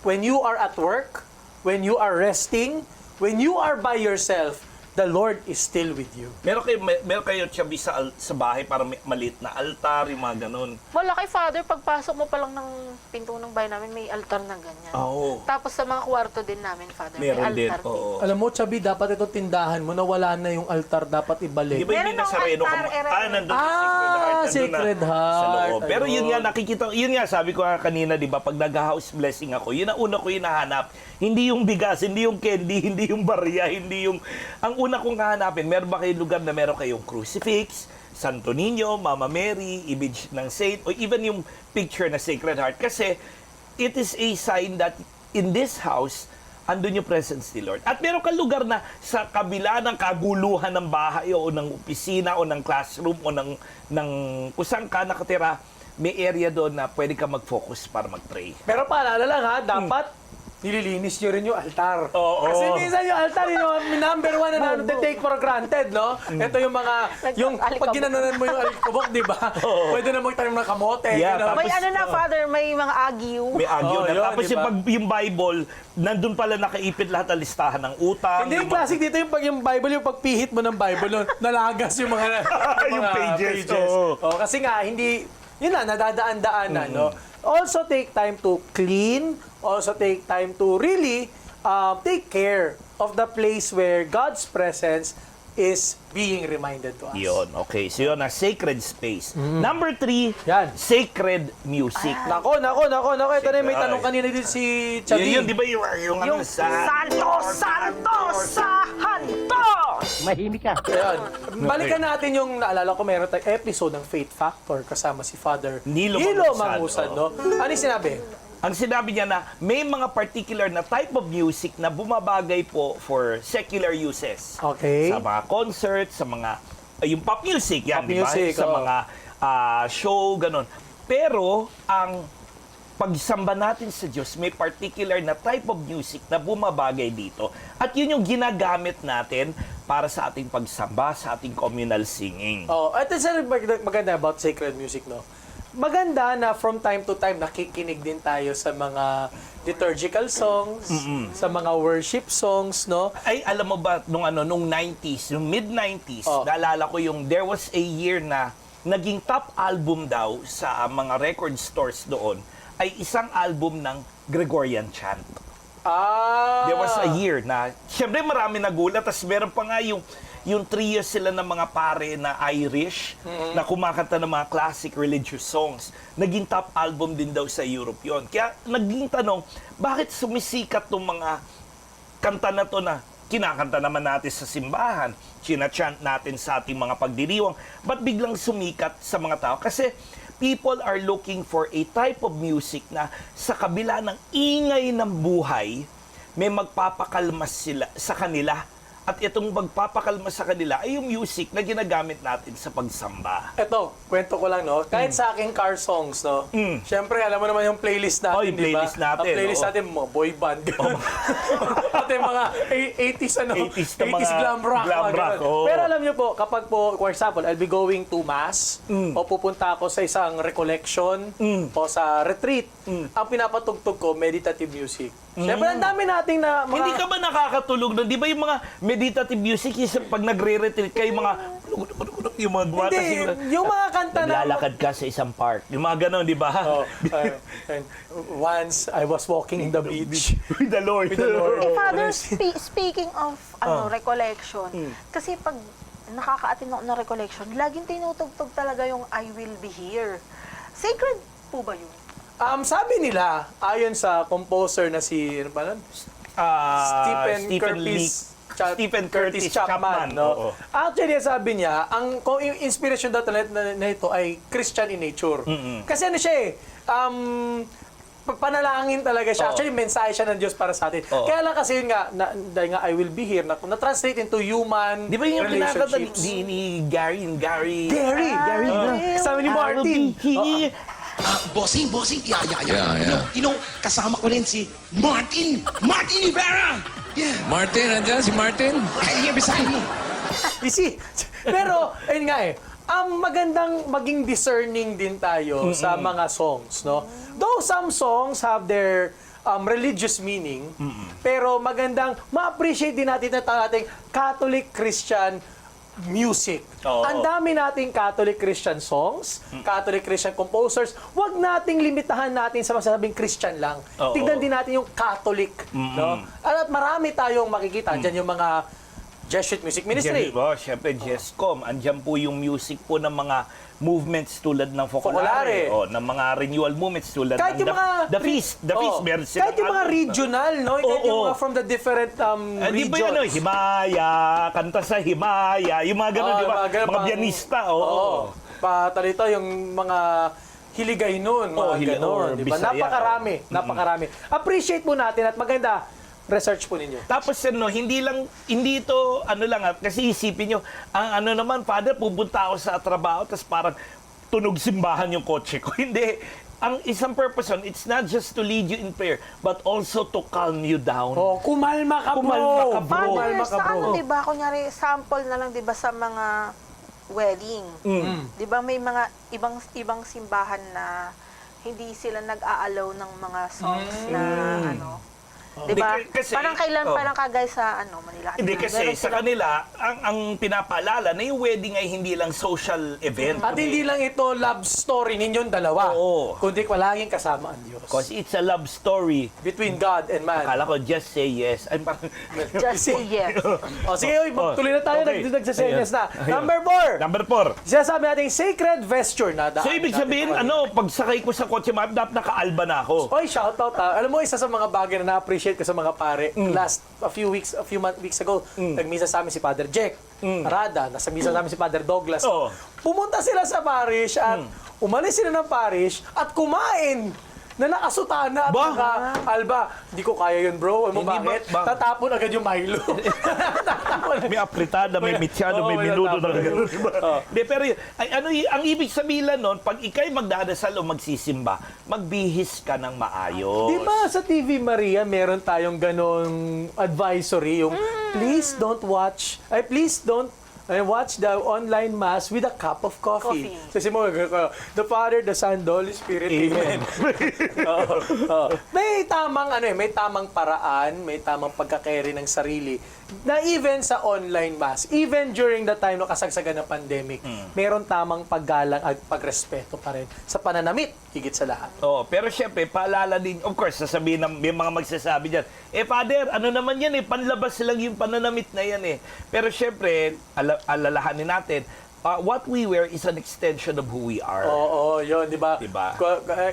when you are at work, when you are resting, when you are by yourself, the Lord is still with you. Meron kayo Chabi sa bahay para maliit na altar, yung mga ganun. Wala kay Father, pagpasok mo pa lang ng pinto ng bahay namin, may altar na ganyan. Oo. Tapos sa mga kwarto din namin, Father, may Meron din, altar din. oo. Alam mo, Chabi, dapat ito tindahan mo na wala na yung altar, dapat ibalik. Di ba hindi Meron na akong sareno ka altar, Aaron. nandun sa Sacred Heart. nandun Sacred na Heart. Sa loob. Pero yun Ayun. nga, nakikita, yun nga, sabi ko nga kanina, di ba, pag nag-house blessing ako, yun ang una ko hinahanap. Hindi yung bigas, hindi yung candy, hindi yung barya, hindi yung... Ang una kong hahanapin, meron ba kayong lugar na meron kayong crucifix, Santo Niño, Mama Mary, image ng saint, o even yung picture na Sacred Heart. Kasi it is a sign that in this house, andun yung presence ni Lord. At meron kang lugar na sa kabila ng kaguluhan ng bahay o ng opisina o ng classroom o ng kung saan ka nakatira, may area doon na pwede ka mag-focus para mag-pray. Pero paalala lang ha, dapat nililinis nyo rin yung altar. Oo. Kasi minsan yung altar, yung number one na take for granted, no? Ito yung mga, pag ginanunan mo yung alikabok, di ba? Pwede na magtanim ng kamote. Yeah, gano'n. May ano na, Father, may mga agyo. May agyo na. yun, Tapos diba? yung Bible, nandun pala nakaipit lahat ng listahan ng utang. Hindi yung classic dito yung Bible, yung pagpihit mo ng Bible, no, nalagas yung mga, Yung mga pages, oo. Kasi nga, hindi, yun na, nadadaan-daanan, no? Also take time to clean, also take time to really take care of the place where God's presence is being reminded to us. Yun, okay. So yun, sacred space. Number 3, Yan. sacred music. Nako. Ito na yung may tanong kanina din si Chabi. Yun, di ba yung ano, Mahimik ka. Ayan. Balikan natin yung, naalala ko, meron tayong episode ng Faith Factor kasama si Father Nilo Mangusad, no? Ano yung sinabi? Ang sinabi niya na may mga particular na type of music na bumabagay po for secular uses. Okay. Sa mga concerts, sa mga, yung pop music, yan, Pop di ba? music, Sa oo. mga show, ganun. Pero, ang pagsamba natin sa Diyos, may particular na type of music na bumabagay dito. At yun yung ginagamit natin para sa ating pagsamba, sa ating communal singing. Oh, ito sa maganda about sacred music, no? Maganda na from time to time nakikinig din tayo sa mga liturgical songs, sa mga worship songs, no? Ay, alam mo ba, nung 90s, yung mid-90s, Oh. naalala ko yung there was a year na naging top album daw sa mga record stores doon ay isang album ng Gregorian chant. There was a year na, siyempre marami nagulat, tapos meron pa nga yung trio sila ng mga pare na Irish na kumakanta ng mga classic religious songs. Naging top album din daw sa Europe yun. Kaya naging tanong, bakit sumisikat tong mga kanta na to na kinakanta naman natin sa simbahan, chinachant natin sa ating mga pagdiriwang, ba't biglang sumikat sa mga tao? Kasi people are looking for a type of music na sa kabila ng ingay ng buhay, may magpapakalmas sila sa kanila. At itong magpapakalma sa kanila ay yung music na ginagamit natin sa pagsamba. Ito, kwento ko lang, no? Kahit sa aking car songs, no? Siyempre, alam mo naman yung playlist natin, Oh, yung di ba? playlist natin, Ang playlist oo. natin, mga boy band. At yung mga 80s, 80s na mga glam rock. glam mga rock, ganun. oo. Pero alam niyo po, kapag po, for example, I'll be going to mass, o pupunta ako sa isang recollection, o sa retreat, ang pinapatugtog ko, meditative music. Siyempre, ang dami nating na mga... Hindi ka ba nakakatulog doon? Di ba yung mga meditative music, yung pag nagre-retreat kayo, mga yung mga gumatas, Hindi, yung mga kanta na... naglalakad ka sa isang park. Yung mga ganon, di ba? Oh, and once I was walking in the beach. With the Lord. With the Lord. Father, speaking of recollection, kasi pag nakaka-attend ako ng recollection, laging tinutugtog talaga yung I Will Be Here. Sacred po ba yun? Sabi nila, ayon sa composer na si, ano ba nun? Stephen Curtis Chapman, no? Oo. Actually, sabi niya, kung yung inspiration daw na ito ay Christian in nature. Kasi ano siya panalangin talaga siya. Actually, mensahe siya ng Diyos para sa atin. Kaya lang kasi yun nga, dahil nga I will be here, na-translate into human Di ba yung kinakanta relationships. ni Gary? Gary! Sabi ni Martin. Bossing, yeah. You know, kasama ko rin si Martin Rivera. Yeah. Martin, andyan si Martin. Right here beside me. You see? Pero, ayun nga magandang maging discerning din tayo sa mga songs, no? Though some songs have their religious meaning, pero magandang ma-appreciate din natin nating Catholic Christian music. Oo. Ang dami nating Catholic Christian songs, Catholic Christian composers. Huwag nating limitahan natin sa masasabing Christian lang. Oo. Tignan din natin yung Catholic, no? At marami tayong makikita diyan yung mga Jesuit Music Ministry. Siyempre, Jescom. Andyan po yung music po ng mga movements tulad ng Focolare. Focolare. Ng mga renewal movements tulad Kahit ng yung mga The Feast. The Feast, meron silang kahit yung mga album. regional, no? Kahit yung Oo. mga from the different Di ba regions. yun, Himaya, kanta sa Himaya, yung mga ganun, Oo, di ba? mga ganun, Mga pang- pianista, Patalito yung mga hiligay nun, mga Oo, or ganon. Di ba? Bisaya. Napakarami. Appreciate po natin at maganda, research po ninyo. Tapos hindi ito kasi isipin nyo, ang naman, Father, pupunta ako sa trabaho, tapos parang tunog simbahan yung kotse ko. Hindi. Ang isang purpose nun, it's not just to lead you in prayer, but also to calm you down. Oh, kumalma ka, bro. Kumalma ka, bro. Kumalma Father, ka, sa bro. ano, diba, kunyari, sample na lang, diba, sa mga wedding. Diba, may mga ibang simbahan na hindi sila nag-aalaw ng mga songs na, ano, diba? Hindi, kasi- parang kagay sa, Manila. Hindi kasi Meron sa silang- kanila, ang pinapaalala na yung wedding ay hindi lang social event. At hindi lang ito love story ninyong dalawa. Oo. Kundi palaging kasama ang Diyos. Because it's a love story. Between God and man. Akala ko, just say yes. Ay, parang, Just say yes. O sige, tuloy na tayo. Okay. Nagsasenyas na. Ayun. Number 4. Number 4. Sinasabi natin sacred vesture na. So, ibig sabihin, pagsakay ko sa kotse, dapat naka-alba na ako. Oy, shoutout ha. Alam mo, isa sa mga bagay na na-appreciate ko sa mga pare, last a few weeks ago, nagmisa sa amin si Father Jack Arada, nasa misa sa amin si Father Douglas. Oo. Pumunta sila sa parish at umalis sila ng parish at kumain na nakasutana at Ba? naka-alba. Hindi ko kaya yun, bro. Ano Hindi bakit? ba? Tatapon agad yung Milo. May apritada, may mitsado, Oo, may may minuto na natapon. gano'n. Hindi, pero ang ibig sabihin lang nun, pag ikay magdadasal o magsisimba, magbihis ka ng maayos. Di ba sa TV Maria, meron tayong ganong advisory, yung please don't watch watch the online mass with a cup of coffee. Kasi mo, the Father, the Son, the Holy Spirit, Amen. Oo. May tamang paraan, may tamang pagka-carry ng sarili na even sa online mass, even during the time na kasagsagan ng pandemic, meron tamang paggalang at pagrespeto pa rin sa pananamit, higit sa lahat. Oh, pero syempre, paalala din, of course, sasabihin ng may mga magsasabi diyan, Father, ano naman yan panlabas lang yung pananamit na yan Pero syempre, alalahanin natin, what we wear is an extension of who we are. Oo, yun, di ba? Diba?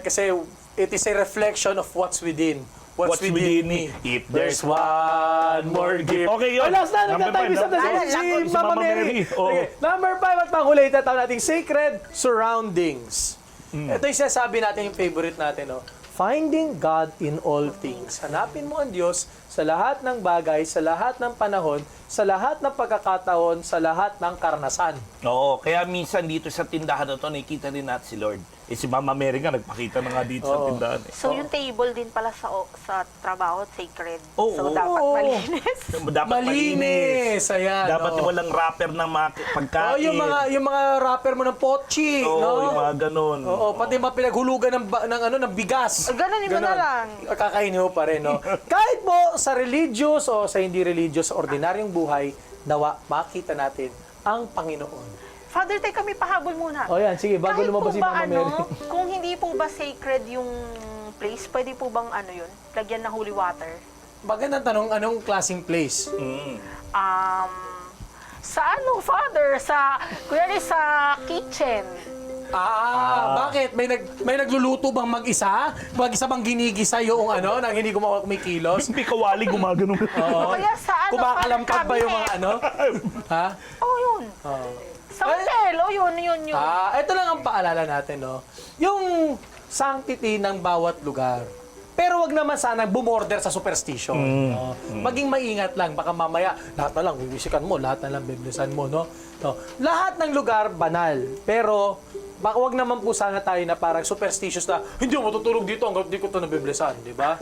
Kasi it is a reflection of what's within. What's within me. If There's one more gift. Okay, yun. Oh, last na, Number nagtatime five, isa na si Mama Mary. Oh. Okay, number 5 at panghuli, tatawag natin sacred surroundings. Ito yung sinasabi natin, yung favorite natin, Finding God in all things. Hanapin mo ang Diyos sa lahat ng bagay, sa lahat ng panahon, sa lahat ng pagkakataon, sa lahat ng karanasan. Oo, kaya minsan dito sa tindahan na to, nakikita rin natin si Lord. Si Mama Mary nga, nagpakita na nga dito sa tindahan. So, yung table din pala sa trabaho, sacred. Oo. So, dapat Oo. malinis. Dapat Malinis. Ayan. Dapat walang wrapper ng mga pagkain. yung mga rapper mo ng pochi, Oo, no? yung mga ganun. Oo, pati mga pinaghulugan ng bigas. Ganunin mo na lang. Kakainin mo pa rin, no? Kahit po sa religious o sa hindi religious, sa ordinaryong buhay, nawa makita natin ang Panginoon. Father, teka, may pahabol muna. O yan, sige, bago Kahit lumabas po si ba, Mama Mary. kung hindi po ba sacred yung place, pwede po bang yun? Lagyan ng holy water? Magandang tanong, anong klaseng place? Sa Father? Kunyari sa kitchen. Bakit? May nagluluto bang mag-isa? Mag-isa bang ginigisa yung nang hindi kumikilos? May kawali gumagano. O kaya sa Kumakalampag ba yung mga Ha? yun. Sa hotel, yun. Ito lang ang paalala natin, no? Yung sanctity ng bawat lugar. Pero wag naman sana bumorder sa superstition. No? Maging maingat lang. Baka mamaya, lahat na lang bibisikan mo, lahat na lang biblisan mo, no? Lahat ng lugar, banal. Pero, baka wag naman po sana tayo na parang superstitious na, hindi ako matutulog dito hanggang di ko ito nabiblisan, di ba?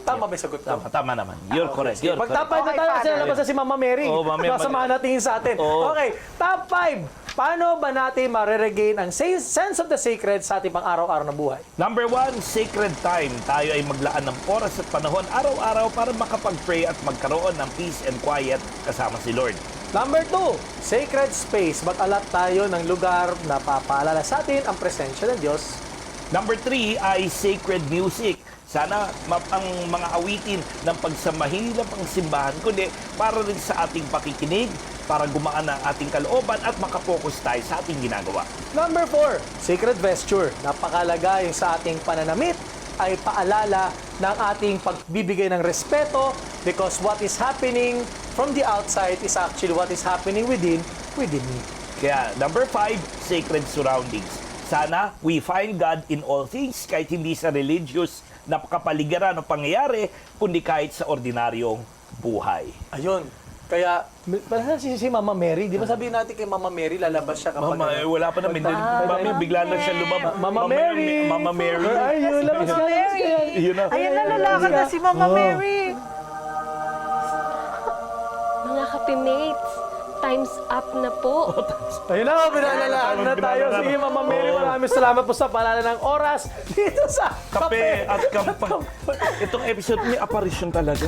Tama ba yung sagot ko? Tama naman. You're correct. You're correct. Pag-top 5 na tayo, kasi lalabas na si Mama Mary. Oo, Mama Mary. Kasamahan natin sa atin. Oo. Okay, top 5. Paano ba natin mariregain ang sense of the sacred sa ating pang-araw-araw na buhay? Number 1, sacred time. Tayo ay maglaan ng oras at panahon araw-araw para makapag-pray at magkaroon ng peace and quiet kasama si Lord. Number 2, sacred space. Mag-alat tayo ng lugar na papaalala sa atin ang presensya ng Diyos. Number 3 ay sacred music. Sana ang mga awitin ng pagsamahilang pangsimbahan, kundi para rin sa ating pakikinig, para gumaan ang ating kalooban at makapokus tayo sa ating ginagawa. Number 4, sacred vesture. Napakalaga yung sa ating pananamit ay paalala ng ating pagbibigay ng respeto because what is happening from the outside is actually what is happening within me. Kaya number 5, sacred surroundings. Sana we find God in all things, kahit hindi sa religious na kapaligiran o pangyayari, kundi kahit sa ordinaryong buhay. Ayun. Kaya, parang si Mama Mary, di ba sabihin natin kay Mama Mary, lalabas siya kapag... Wala pa namin. Mami, bigla lang siya lumabas. Mama Mary! Mama Mary. Ay, yun, labas ka. Yun na. Ayan na, lalakad na si Mama Mary. Mga kapimates, time's up na po. Ayun na, pinalalaan na tayo. Sige, Mama Mary, maraming salamat po sa paalala ng oras dito sa Kape at kampa. Itong episode may apparition talaga.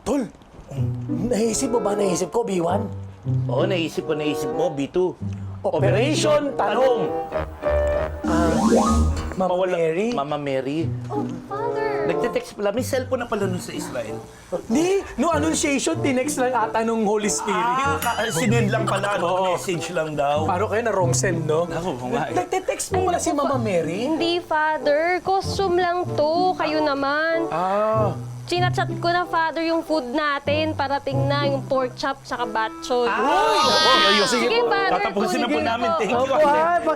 Tol, naisip mo ba naisip ko, B1? Oo, naisip mo, B2. Operation Tanong. Mama Mary? Mama Mary. Oh, Father! Nagte-text pala. May cellphone na pala nun sa Israel. Di, no annunciation, tinext lang ata nung Holy Spirit. Sinend lang pala. Message lang daw. Paano kayo na wrong send, no? Oo nga eh. Nagte-text mo pala si Mama Mary? Hindi, Father. Costume lang to. Kayo naman. Ah. Chinachat ko na, Father, yung food natin. Parating na yung pork chop tsaka batchoy. Sige, Father. Tatapusin na po kunin namin. ko. Thank you. Opo,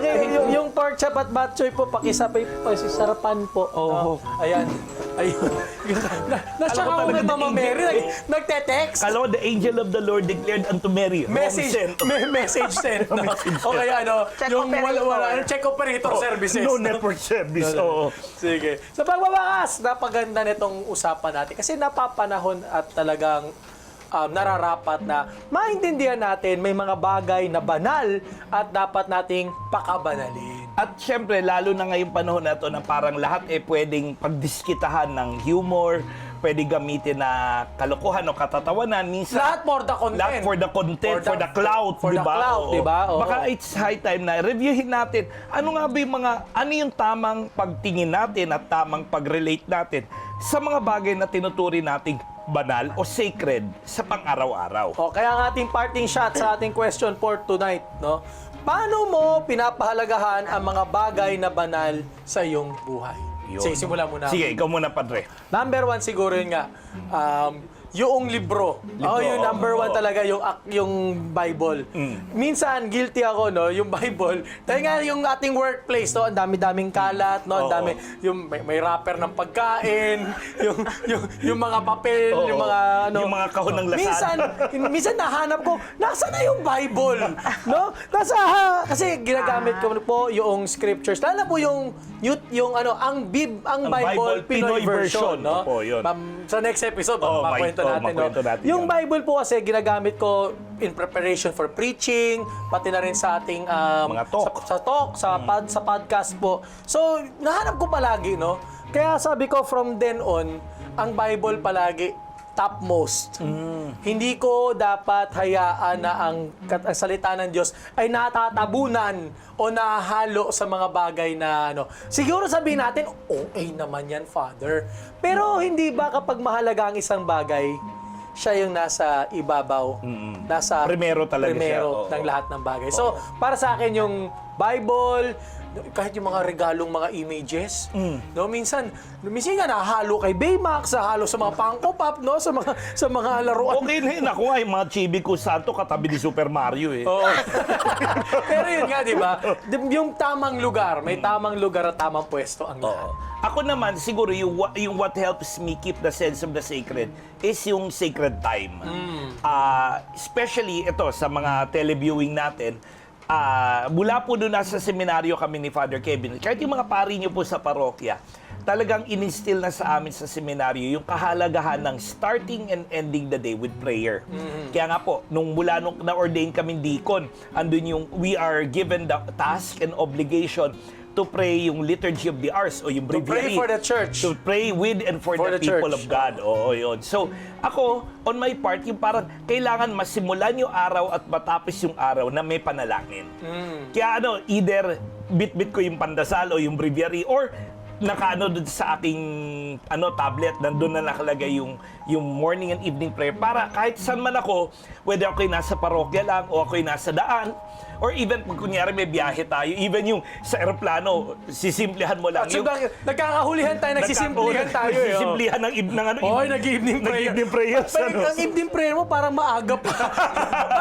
yung pork chop at batchoy po, pakisapay po, sarapan po. Oo. Ayan. Ayun. Nasya ka Alam ko kay talaga Mama na Mary, nagte-text. Kala ko, the angel of the Lord declared unto Mary. Message, message sent. No? O kaya Check yung operator. check operator services. No network service. Oo. Sige. Sa pagbabakas, napaganda nitong usapan natin kasi napapanahon at talagang nararapat na maintindihan natin may mga bagay na banal at dapat nating pakabanalin. At syempre, lalo na ngayong panahon na to na parang lahat pwedeng pagdiskitahan ng humor, pwede gamitin na kalokohan o katatawanan. Minsan, Lahat for the content. lahat for the content, for the clout, for the clout, Oo. di ba? Oo. Baka it's high time na reviewin natin ano nga ba yung ano yung tamang pagtingin natin at tamang pag-relate natin sa mga bagay na tinuturi nating banal o sacred sa pang-araw-araw. O, kaya ang ating parting shot sa ating question for tonight, no? Paano mo pinapahalagahan ang mga bagay na banal sa iyong buhay? Yun. Sige, simula muna. Sige, ikaw muna, Padre. Number one siguro yun nga, yung libro. Yung number one talaga, yung Bible. Minsan, guilty ako, no? Yung Bible. Dahil nga yung ating workplace, no? Ang dami-daming kalat, no? Ang Oo. dami, yung may wrapper ng pagkain, yung mga papel, Oo. yung mga ano. Yung mga kahon ng lasal. Minsan nahanap ko, nasa na yung Bible? No? Kasi ginagamit ko po yung scriptures. Lalo po yung ang Bible Pinoy version, no? Opo, yun. Sa next episode, Oo, makwento natin, no? makwento natin Yung yan. Bible po kasi ginagamit ko in preparation for preaching, pati na rin sa ating Mga talk. sa podcast po. So, nahanap ko palagi, no? Kaya sabi ko from then on, ang Bible palagi topmost. Hindi ko dapat hayaan na ang salita ng Diyos ay natatabunan o nahalo sa mga bagay na ano. Siguro sabihin natin, okay naman yan, Father. Pero hindi ba kapag mahalaga ang isang bagay, siya yung nasa ibabaw, nasa Primero talaga siya. Oo. ng lahat ng bagay. So, para sa akin yung Bible, kahit yung mga regalong mga images, no, minsan nga nahalo kay Baymax, nahalo sa mga Funko Pop, no, sa mga laruan. Okay na yun. Ako nga, yung mga Chibi ko Santo katabi ni Super Mario eh. Oo. Pero yun nga, di ba? Yung tamang lugar, may tamang lugar at tamang pwesto ang lahat. Ako naman, siguro yung what helps me keep the sense of the sacred is yung sacred time. Especially ito, sa mga televiewing natin, mula po doon nasa seminaryo kami ni Father Kevin, kahit yung mga pari niyo po sa parokya, talagang in-instill na sa amin sa seminaryo yung kahalagahan ng starting and ending the day with prayer. Kaya nga po, nung na-ordain kaming deacon, andun yung we are given the task and obligation to pray yung Liturgy of the Hours o yung To pray breviary. for the church. To pray with and for the people church. of God. Oo, yun. So, ako, on my part, yung parang kailangan masimulan yung araw at matapos yung araw na may panalangin. Kaya either bit-bit ko yung pandasal o yung breviary or nakaano doon sa aking tablet, nandun na nakalagay yung morning and evening prayer para kahit saan man ako, whether ako'y nasa parokya lang o ako'y nasa daan, or even pag kunyari may biyahe tayo, even yung sa aeroplano, sisimplihan mo lang. At nagkakahulihan tayo, nagsisimplihan tayo. Nagsisimplihan ng nag-evening prayer. Nag-evening prayer. Pero ang evening prayer mo parang maaga pa.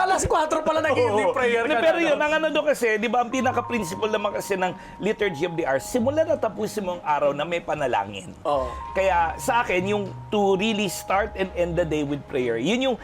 Alas 4 pala nag-evening prayer ka. Pero yun, ang ano doon kasi, di ba, ang pinaka-principle naman kasi ng Liturgy of the Hours, simula na tapusin mo ang araw na may panalangin. Oo. Kaya sa akin, yung to really start and end the day with prayer, yun yung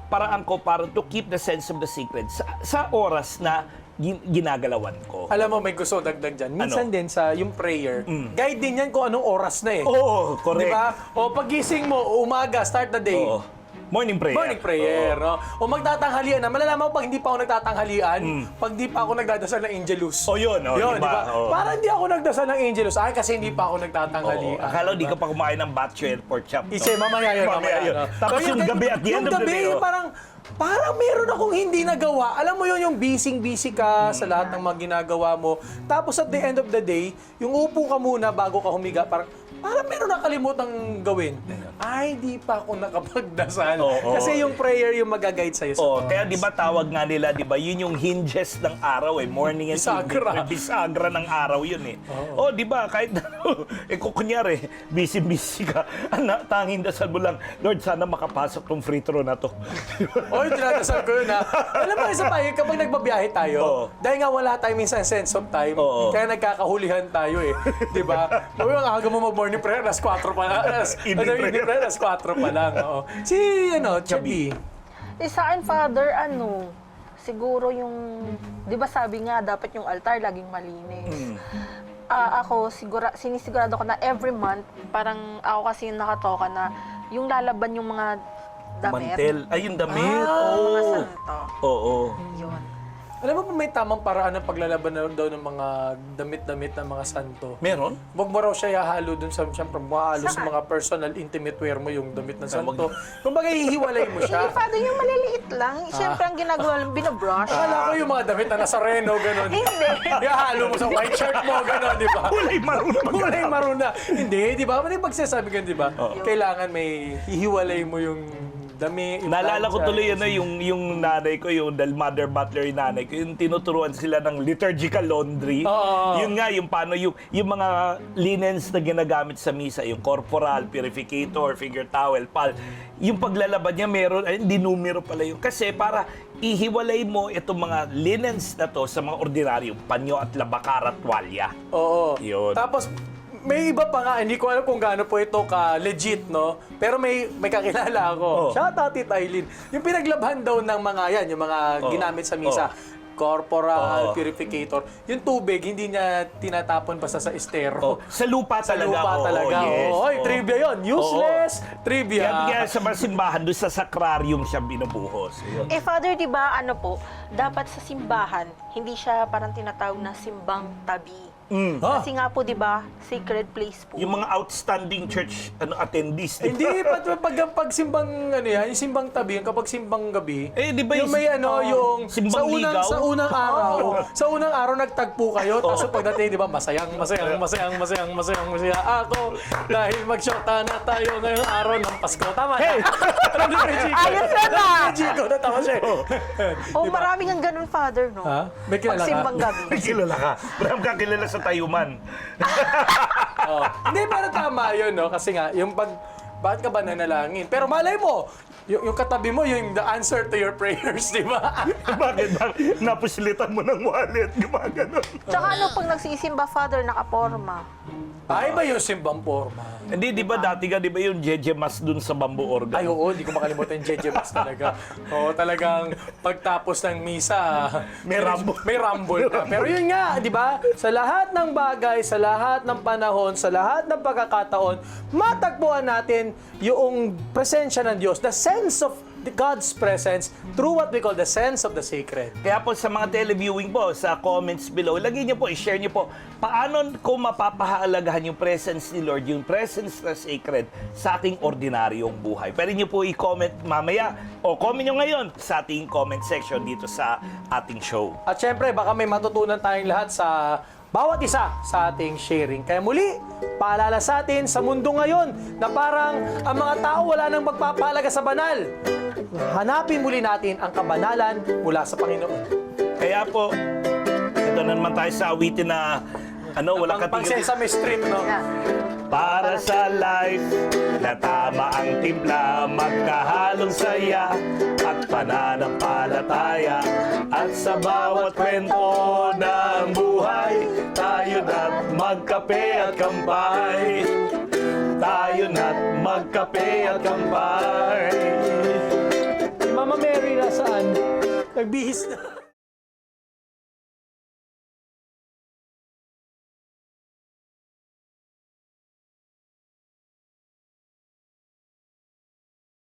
paraan ko para to keep the sense of the sacred sa oras na ginagalawan ko. Alam mo, may gusto dagdag dyan. Minsan din sa yung prayer, guide din yan kung anong oras na eh. Oo, correct. Di ba? O pagising mo, umaga, start the day. Oo. Morning prayer. Morning prayer, no? O magtatanghalian na. Malalaman ko pag hindi pa ako nagtatanghalian, pag di pa ako nagdadasal ng Angelus. O yun, Yun, diba? di ba? Parang hindi ako nagdasal ng Angelus. Ay, kasi hindi pa ako nagtatanghalian. Akala di ka pa kumain ng batcho and pork chop. Ise, mamaya yun. yun. Tapos yung gabi at the end of the day. Yung gabi, parang meron akong hindi nagawa. Alam mo yun, yung busy ka sa lahat ng mga ginagawa mo. Tapos at the end of the day, yung upo ka muna bago ka humiga, parang meron nakalimutang gawin. Ay, di pa ako nakapagdasal. Kasi yung prayer yung mag-guide sa'yo. Kaya di ba tawag nga nila, di ba, yun yung hinges ng araw eh, morning and Bisagra. evening. Bisagra ng araw yun eh. Di ba, kahit kung kunyari, busy ka, tanging dasal mo lang, Lord, sana makapasok tong free throw na to. Oy, tinadasal ko yun ha. Alam mo, isa pa yun, kapag nagbabiyahe tayo, dahil nga wala tayo minsan sense of time, kaya nagkakahulihan tayo eh. Di ba? Sabi mo, aga mo mag-morning prayer, alas 4 pa lang. Evening prayer, alas 4 pa lang. Si, Chubby. Sa akin, Father, siguro yung, di ba sabi nga, dapat yung altar laging malinis. Ako, sinisigurado ko na every month, parang ako kasi yung nakatoka na yung lalaban yung mga damit. Mantel. Ay, yung damit. Mga santo. Oo. Yun. Alam mo ba may tamang paraan ng paglalaban na daw ng mga damit-damit ng mga santo? Meron? Huwag mo raw siya ihalo dun sa, siyempre, mahalo sa mga personal intimate wear mo yung damit ng santo. Kung bagay, hihiwalay mo Hindi, siya. Father, yung maliliit lang. Siyempre, ang ginagawa lang, binabrush. Akala ko yung mga damit na nasa reno, gano'n. Hindi. Ihalo mo sa white shirt mo, gano'n, di ba? Kulay maroon. Kulay maroon na. Hindi, di ba? May pagsasabi ka, di ba? Kailangan may hihiwalay mo yung dami. Naalala ko tuloy yung nanay ko, yung mother butler yung nanay ko, yung tinuturuan sila ng liturgical laundry. Yun nga, yung paano yung mga linens na ginagamit sa misa, yung corporal, purificator, figure towel, pal. Yung paglalaban niya meron, hindi numero pala yun. Kasi para ihiwalay mo itong mga linens na to sa mga ordinaryong panyo at labakar at tuwalya. Oo. Yun. Tapos, may iba pa nga, hindi ko alam kung gaano po ito ka-legit, no? Pero may kakilala ako. Shout out, Tita Eileen. Yung pinaglabhan daw ng mga yan, yung mga ginamit sa misa. Corporal, purificator. Yung tubig, hindi niya tinatapon basta sa estero. Sa lupa Sa talaga. lupa talaga. Yes. Oy, trivia yon. Useless trivia. Kaya sa mga simbahan, doon sa sakrarium siya binubuhos. Yun. Father, di ba, dapat sa simbahan, hindi siya parang tinatawag na simbang tabi. Kasi nga po, di ba, sacred place po. Yung mga outstanding church attendees. di ba? Hindi, pag simbang, yung simbang tabi, yung kapag simbang gabi, di ba yung may yung simbang ligaw? sa unang araw nagtagpo kayo, tapos pagdating, di ba, masaya ako dahil magsyota na tayo ngayong araw ng Pasko. Tama Hey! Alam ni Chico. Ayos yan ah! Chico, natawa siya. Maraming ang ganun, Father, no? Ha? May kilala Pag ka? simbang gabi. Kilala ka. Marami kang kilala sa Tayuman. Hindi, pero tama yun, no? Kasi nga, bakit ka ba nanalangin? Pero malay mo, yung katabi mo, yung the answer to your prayers, di ba? Bakit ba? Napuslitan mo ng wallet. Gumagano. Tsaka pag nagsisimba, Father, nakaporma. Ay ba yung simbang forma? Hindi, di ba dati ka, di ba yung Jeje Mas dun sa bamboo organ? Ay, oo, hindi ko makalimutan yung JJ Max talaga. Oo, talagang pagtapos ng misa, May rumble. May rumble ka. Pero yun nga, di ba? Sa lahat ng bagay, sa lahat ng panahon, sa lahat ng pagkakataon, matagpuan natin yung presensya ng Diyos, the sense of God's presence through what we call the sense of the sacred. Kaya po sa mga televiewing po, sa comments below, lagyan niyo po, i-share niyo po, paano ko mapapahalagahan yung presence ni Lord, yung presence na sacred sa ating ordinaryong buhay. Pwede niyo po i-comment mamaya o comment niyo ngayon sa ating comment section dito sa ating show. At syempre, baka may matutunan tayong lahat sa bawat isa sa ating sharing. Kaya muli, paalala sa atin sa mundo ngayon na parang ang mga tao wala nang magpapahalaga sa banal. Hanapin muli natin ang kabanalan mula sa Panginoon. Kaya po, ito na naman tayo sa awitin na walang Pang katigil. Sesame Street, no? Para sa life na tama ang timpla, magkahalong saya at pananampalataya. At sa bawat kwento ng buhay, tayo na't magkape at kampay. Tayo na't magkape at kampay. Mama Mary nasaan? Nagbihis na.